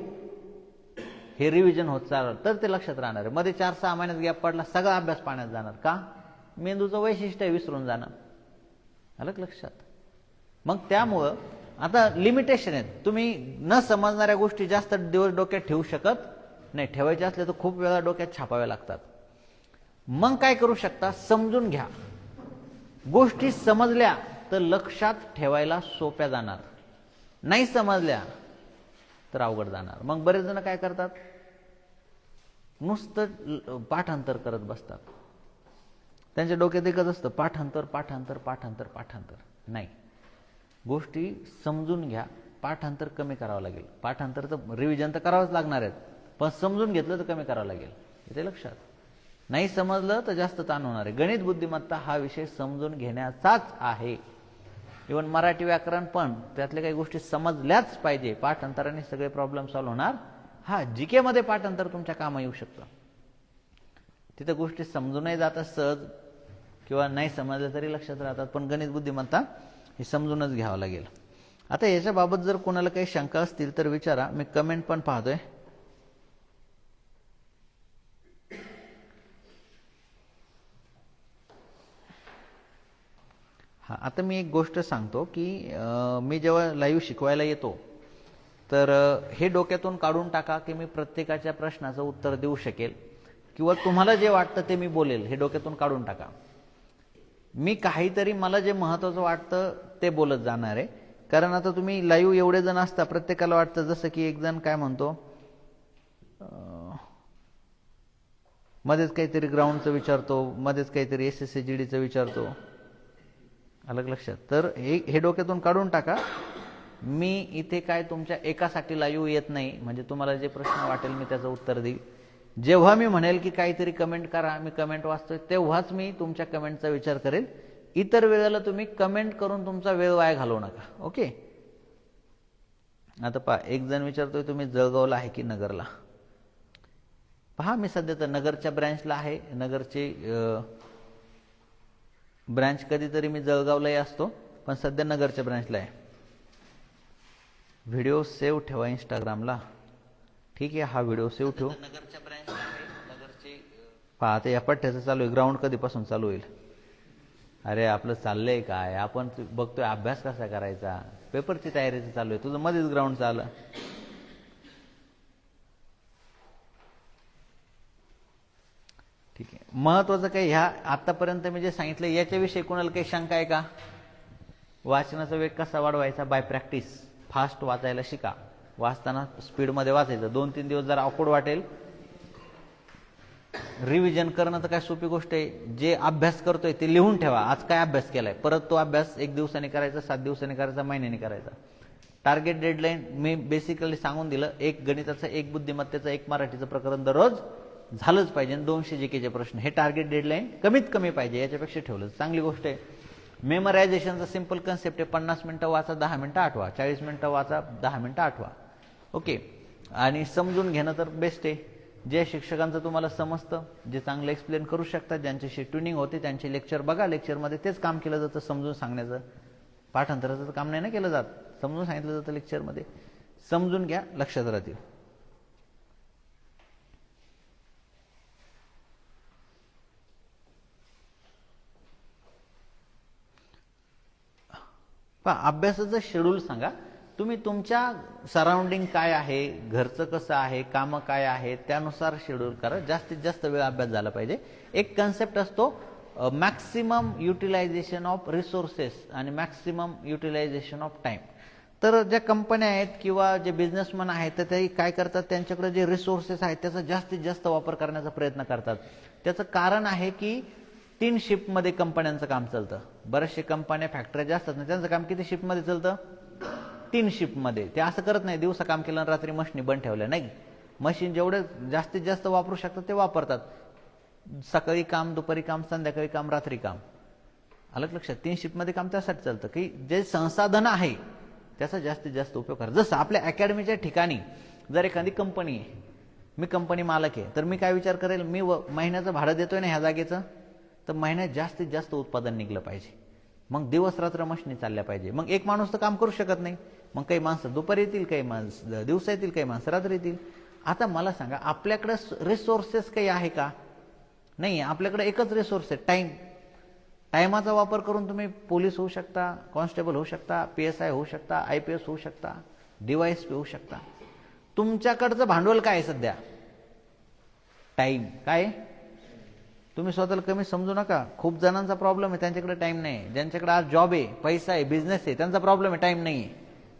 हे रिव्हिजन होत चाललं तर ते लक्षात राहणार आहे. मध्ये 4-6 महिन्यात गॅप पडला, सगळा अभ्यास पाण्यात जाणार. का? मेंदूचं वैशिष्ट्य विसरून जाणं. आलं लक्षात? मग त्यामुळं आता लिमिटेशन आहेत. तुम्ही न समजणाऱ्या गोष्टी जास्त दिवस डोक्यात ठेवू शकत नाही. ठेवायचे असले तर खूप वेळा डोक्यात छापाव्या लागतात. मग काय करू शकता? समजून घ्या. गोष्टी समजल्या तर लक्षात ठेवायला सोप्या जाणार, नाही समजल्या तर अवघड जाणार. मग बरेच जण काय करतात? नुसतं पाठांतर करत बसतात. त्यांच्या डोक्यात एकच असतं, पाठांतर पाठांतर पाठांतर पाठांतर. नाही, गोष्टी समजून घ्या. पाठांतर कमी करावं लागेल. पाठांतर तर रिव्हिजन तर करावंच लागणार आहेत, पण समजून घेतलं तर कमी करावं लागेल. इथे लक्षात. नाही समजलं तर जास्त ताण होणार आहे. गणित बुद्धिमत्ता हा विषय समजून घेण्याचाच आहे. इव्हन मराठी व्याकरण पण त्यातल्या काही गोष्टी समजल्याच पाहिजे. पाठांतराने सगळे प्रॉब्लेम सॉल्व्ह होणार. हा, जीके मध्ये पाठांतर तुमच्या कामा येऊ शकतं. तिथे गोष्टी समजूनही जातात सहज, किंवा नाही समजलं तरी लक्षात राहतात. पण गणित बुद्धिमत्ता हे समजूनच घ्यावं लागेल. आता याच्याबाबत जर कोणाला काही शंका असतील तर विचारा. मी कमेंट पण पाहतोय. हा, आता मी एक गोष्ट सांगतो की मी जेव्हा लाईव्ह शिकवायला येतो तर हे डोक्यातून काढून टाका की मी प्रत्येकाच्या प्रश्नाचं उत्तर देऊ शकेल, किंवा तुम्हाला जे वाटतं ते मी बोलेल, हे डोक्यातून काढून टाका. मी काहीतरी मला जे महत्त्वाचं वाटतं ते बोलत जाणार आहे. कारण आता तुम्ही लाईव्ह एवढे जण असता, प्रत्येकाला वाटतं, जसं की एक जण काय म्हणतो, मध्येच काहीतरी ग्राउंडचं विचारतो, मध्येच काहीतरी SSCGDचं विचारतो. अलग लक्षात. तर हे डोक्यातून काढून टाका. मी इथे काय तुमच्या एकासाठी लाईव्ह येत नाही, म्हणजे तुम्हाला जे प्रश्न वाटेल मी त्याचं उत्तर देईल. जेव्हा मी म्हणेल की काहीतरी कमेंट करा, मी कमेंट वाचतोय, तेव्हाच मी तुमच्या कमेंटचा विचार करेल. इतर वेळेला तुम्ही कमेंट करून तुमचा वेळ वाया घालवू नका. ओके. आता पहा, एक जण विचारतोय तुम्ही जळगावला आहे की नगरला. पहा, मी सध्या तर नगरच्या ब्रँचला आहे. नगरची ब्रँच कधीतरी मी जळगावलाही असतो, पण सध्या नगरच्या ब्रँचला आहे. व्हिडिओ सेव्ह ठेवा इंस्टाग्रामला. ठीक आहे, हा व्हिडिओ सेव्ह ठेवू. नगरच्या ब्रँचला आहे. नगरची पहा, आता या पठ्ठ्याचं चालू आहे. ग्राउंड कधीपासून चालू होईल? अरे आपलं चाललंय काय, आपण बघतोय अभ्यास कसा करायचा, पेपरची तयारीचं चालू आहे, तुझं मध्येच ग्राउंड चाललं. ठीक आहे. महत्वाचं काही ह्या आतापर्यंत मी जे सांगितलं याच्याविषयी कोणाला काही शंका आहे का? वाचनाचा वेग कसा वाढवायचा? Bye practice. फास्ट वाचायला शिका. वाचताना स्पीडमध्ये वाचायचं. 2-3 दिवस जरा ऑकवर्ड वाटेल. रिव्हिजन करणं तर काय सोपी गोष्ट आहे. जे अभ्यास करतोय ते लिहून ठेवा. आज काय अभ्यास केलाय, परत तो अभ्यास 1 दिवसाने करायचा, 7 दिवसांनी करायचा, महिन्याने करायचा. टार्गेट डेडलाईन मी बेसिकली सांगून दिलं. 1 गणिताचं, 1 बुद्धिमत्तेचं, 1 मराठीचं प्रकरण दररोज झालंच पाहिजे. 200 जीकेचे प्रश्न. हे टार्गेट डेडलाईन कमीत कमी पाहिजे. याच्यापेक्षा ठेवलं चांगली गोष्ट आहे. मेमरायझेशनचा सिंपल कन्सेप्ट आहे. 50 मिनिटं वाचा, 10 मिनिटं आठवा. 40 मिनिटं वाचा, 10 मिनिटं आठवा. ओके. आणि समजून घेणं तर बेस्ट आहे. जे शिक्षकांचं तुम्हाला समजतं, जे चांगलं एक्सप्लेन करू शकतात, ज्यांच्याशी ट्युनिंग होते, त्यांचे लेक्चर बघा. लेक्चरमध्ये तेच काम केलं जातं, समजून सांगण्याचं. पाठांतराचं काम नाही ना केलं जात, समजून सांगितलं जातं लेक्चरमध्ये. समजून घ्या, लक्षात राहतील. अभ्यासाचं शेड्यूल सांगा. तुम्ही तुमच्या सराउंडिंग काय आहे, घरचं कसं आहे, कामं काय आहे, त्यानुसार शेड्यूल करा. जास्तीत जास्त वेळ अभ्यास झाला पाहिजे. एक कन्सेप्ट असतो मॅक्सिमम युटिलायझेशन ऑफ रिसोर्सेस आणि मॅक्सिमम युटिलायझेशन ऑफ टाइम. तर ज्या कंपन्या आहेत किंवा जे बिझनेसमॅन आहेत तर ते काय करतात, त्यांच्याकडे जे रिसोर्सेस आहेत त्याचा जास्तीत जास्त वापर करण्याचा प्रयत्न करतात. त्याचं कारण आहे की 3 शिफ्टमध्ये कंपन्यांचं काम चालतं. बऱ्याचशा कंपन्या, फॅक्टऱ्या ज्या असतात ना, त्यांचं काम किती शिफ्टमध्ये चालतं? 3 शिफ्टमध्ये. ते असं करत नाही दिवसा काम केलं रात्री मशीन बंद ठेवल्या. नाही, मशीन जेवढे जास्तीत जास्त वापरू शकतात ते वापरतात. सकाळी काम, दुपारी काम, संध्याकाळी काम, रात्री काम. अलग लक्षात. 3 शिफ्टमध्ये काम त्यासाठी चालतं की जे संसाधन आहे त्याचा जास्तीत जास्त उपयोग करा. जसं आपल्या अकॅडमीच्या ठिकाणी जर एखादी कंपनी आहे, मी कंपनी मालक आहे, तर मी काय विचार करेल, मी महिन्याचं भाडं देतोय ना ह्या जागेचं, तर महिन्यात जास्तीत जास्त उत्पादन निघलं पाहिजे. मग दिवस रात्र मशीनी चालल्या पाहिजे. मग एक माणूस तर काम करू शकत नाही. मग काही माणसं दुपारी येतील, काही माणसं दिवसा येतील, काही माणसं रात्री येतील. आता मला सांगा, आपल्याकडे रिसोर्सेस काही आहे का? नाही. आपल्याकडे एकच रिसोर्स आहे, टाइम. टाइमाचा वापर करून तुम्ही पोलीस होऊ शकता, कॉन्स्टेबल होऊ शकता, PSI होऊ शकता, IPS होऊ शकता, DYSP होऊ शकता. तुमच्याकडचं भांडवल काय आहे सध्या? टाइम. काय? तुम्ही स्वतःला कमी समजू नका. खूप जणांचा प्रॉब्लेम आहे, त्यांच्याकडे टाइम नाही. ज्यांच्याकडे आज जॉब आहे, पैसा आहे, बिझनेस आहे, त्यांचा प्रॉब्लेम आहे, टाइम नाही आहे.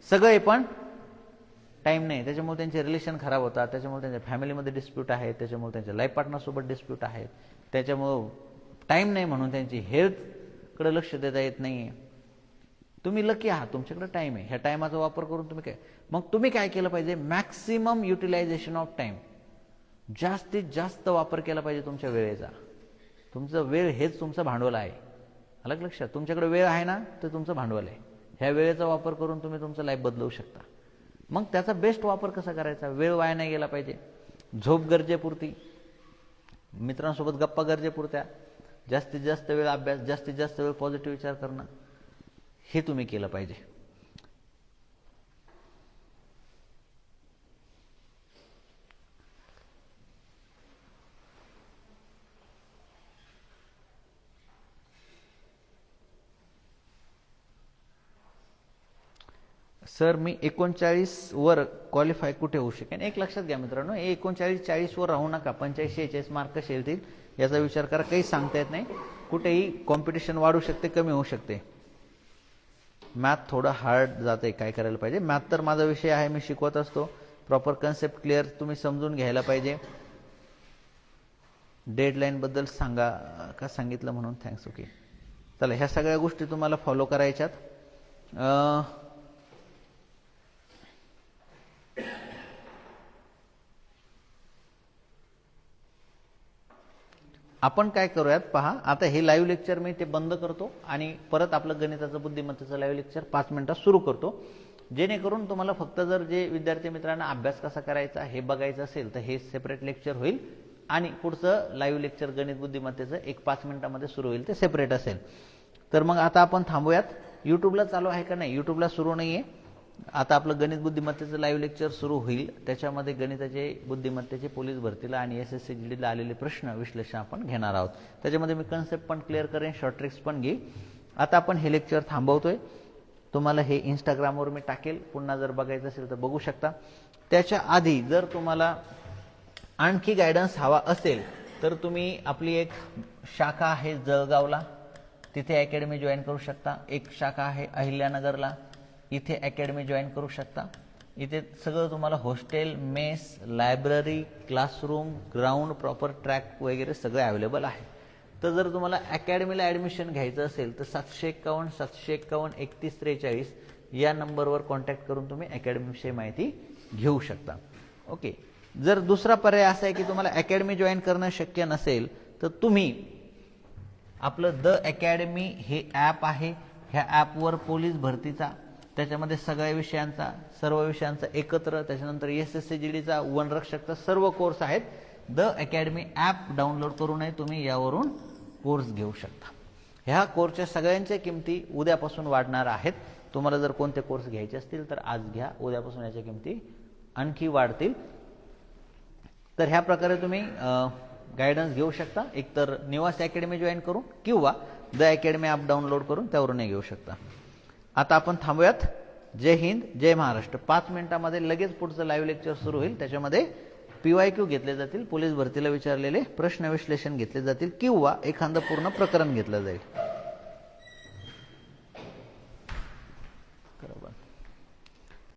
सगळं आहे पण टाइम नाही. त्याच्यामुळे त्यांचे रिलेशन खराब होतात, त्याच्यामुळे त्यांच्या फॅमिलीमध्ये डिस्प्यूट आहेत, त्याच्यामुळे त्यांच्या लाईफ पार्टनरसोबत डिस्प्यूट आहेत, त्याच्यामुळे टाइम नाही म्हणून त्यांची हेल्थकडे लक्ष देता येत नाही. तुम्ही लकी आहात, तुमच्याकडे टाइम आहे. ह्या टाइमाचा वापर करून तुम्ही काय केलं पाहिजे? Maximum utilisation of time. जास्तीत जास्त वापर केला पाहिजे तुमच्या वेळेचा. तुमचं वेळ हेच तुमचं भांडवल आहे. अलग लक्षात. तुमच्याकडे वेळ आहे ना, तर तुमचं भांडवल आहे. ह्या वेळेचा वापर करून तुम्ही तुमचं लाईफ बदलवू शकता. मग त्याचा बेस्ट वापर कसा करायचा? वेळ वाया नाही गेला पाहिजे. झोप गरजेपुरती, मित्रांसोबत गप्पा गरजेपुरत्या, जास्तीत जास्त वेळ अभ्यास, जास्तीत जास्त वेळ पॉझिटिव्ह विचार करणं, हे तुम्ही केलं पाहिजे. सर, मी 39 वर क्वालिफाय कुठे होऊ शकेन? एक लक्षात घ्या मित्रांनो, 39-40 वर राहू नका. 85-46 मार्क कसे येतील याचा विचार करा. काही सांगता येत नाही. कुठेही कॉम्पिटिशन वाढू शकते, कमी होऊ शकते. मॅथ थोडं हार्ड जाते. काय करायला पाहिजे? मॅथ तर माझा विषय आहे, मी शिकवत असतो. प्रॉपर कन्सेप्ट क्लिअर तुम्ही समजून घ्यायला पाहिजे. डेडलाईन बद्दल सांगा का सांगितलं म्हणून थँक्स. ओके, चला, ह्या सगळ्या गोष्टी तुम्हाला फॉलो करायच्यात. आपण काय करूयात पहा. आता हे लाईव्ह लेक्चर मी ते बंद करतो आणि परत आपलं गणिताचं बुद्धिमत्तेचं लाईव्ह लेक्चर 5 मिनिटात सुरू करतो, जेणेकरून तुम्हाला फक्त जर जे विद्यार्थी मित्रांना अभ्यास कसा करायचा हे बघायचं असेल तर हे सेपरेट लेक्चर होईल आणि पुढचं लाईव्ह लेक्चर गणित बुद्धिमत्तेचं एक 5 मिनिटामध्ये सुरू होईल, ते सेपरेट असेल. तर मग आता आपण थांबूयात. यूट्यूबला चालू आहे का? नाही, यूट्यूबला सुरू नाहीये. आता आपलं गणित बुद्धिमत्तेचं लाईव्ह लेक्चर सुरू होईल. त्याच्यामध्ये गणिताचे बुद्धिमत्तेचे पोलीस भरतीला आणि SSCGDला आलेले प्रश्न विश्लेषण आपण घेणार आहोत. त्याच्यामध्ये मी कन्सेप्ट पण क्लिअर करेन, शॉर्ट ट्रिक्स पण घेईन. आता आपण हे लेक्चर थांबवतोय. तुम्हाला हे इंस्टाग्रामवर मी टाकेल, पुन्हा जर बघायचं असेल तर बघू शकता. त्याच्या आधी जर तुम्हाला आणखी गायडन्स हवा असेल तर तुम्ही आपली एक शाखा आहे जळगावला, तिथे अकॅडमी जॉईन करू शकता. एक शाखा आहे अहिल्यानगरला, इथे अकॅडमी जॉईन करू शकता. इथे सगळं तुम्हाला hostel, mess, library, classroom, ground, proper track वगैरे सगळे अवेलेबल आहे. तर जर तुम्हाला अकॅडमीला ॲडमिशन घ्यायचं असेल तर 751-751-3143 या नंबरवर कॉन्टॅक्ट करून तुम्ही अकॅडमीविषयी माहिती घेऊ शकता. ओके. जर दुसरा पर्याय असा आहे की तुम्हाला अकॅडमी जॉईन करणं शक्य नसेल तर तुम्ही आपलं द अकॅडमी हे ॲप आहे. ह्या ॲपवर पोलीस भरतीचा, त्याच्यामध्ये सगळ्या विषयांचा, सर्व विषयांचा एकत्र, त्याच्यानंतर SSCGDचा, वनरक्षकचा सर्व कोर्स आहेत. द अकॅडमी ॲप डाउनलोड करूनही तुम्ही यावरून कोर्स घेऊ शकता. ह्या कोर्सच्या सगळ्यांच्या किमती उद्यापासून वाढणार आहेत. तुम्हाला जर कोणते कोर्स घ्यायचे असतील तर आज घ्या, उद्यापासून याच्या किमती आणखी वाढतील. तर ह्या प्रकारे तुम्ही गायडन्स घेऊ शकता. एकतर निवासी अकॅडमी जॉईन करून किंवा द अकॅडमी ॲप डाउनलोड करून त्यावरूनही घेऊ शकता. आता आपण थांबूयात. जय हिंद, जय महाराष्ट्र. 5 मिनिटांमध्ये लगेच पुढचं लाईव्ह लेक्चर सुरू होईल. त्याच्यामध्ये PYQ घेतले जातील, पोलीस भरतीला विचारलेले प्रश्न विश्लेषण घेतले जातील किंवा एखादं पूर्ण प्रकरण घेतलं जाईल.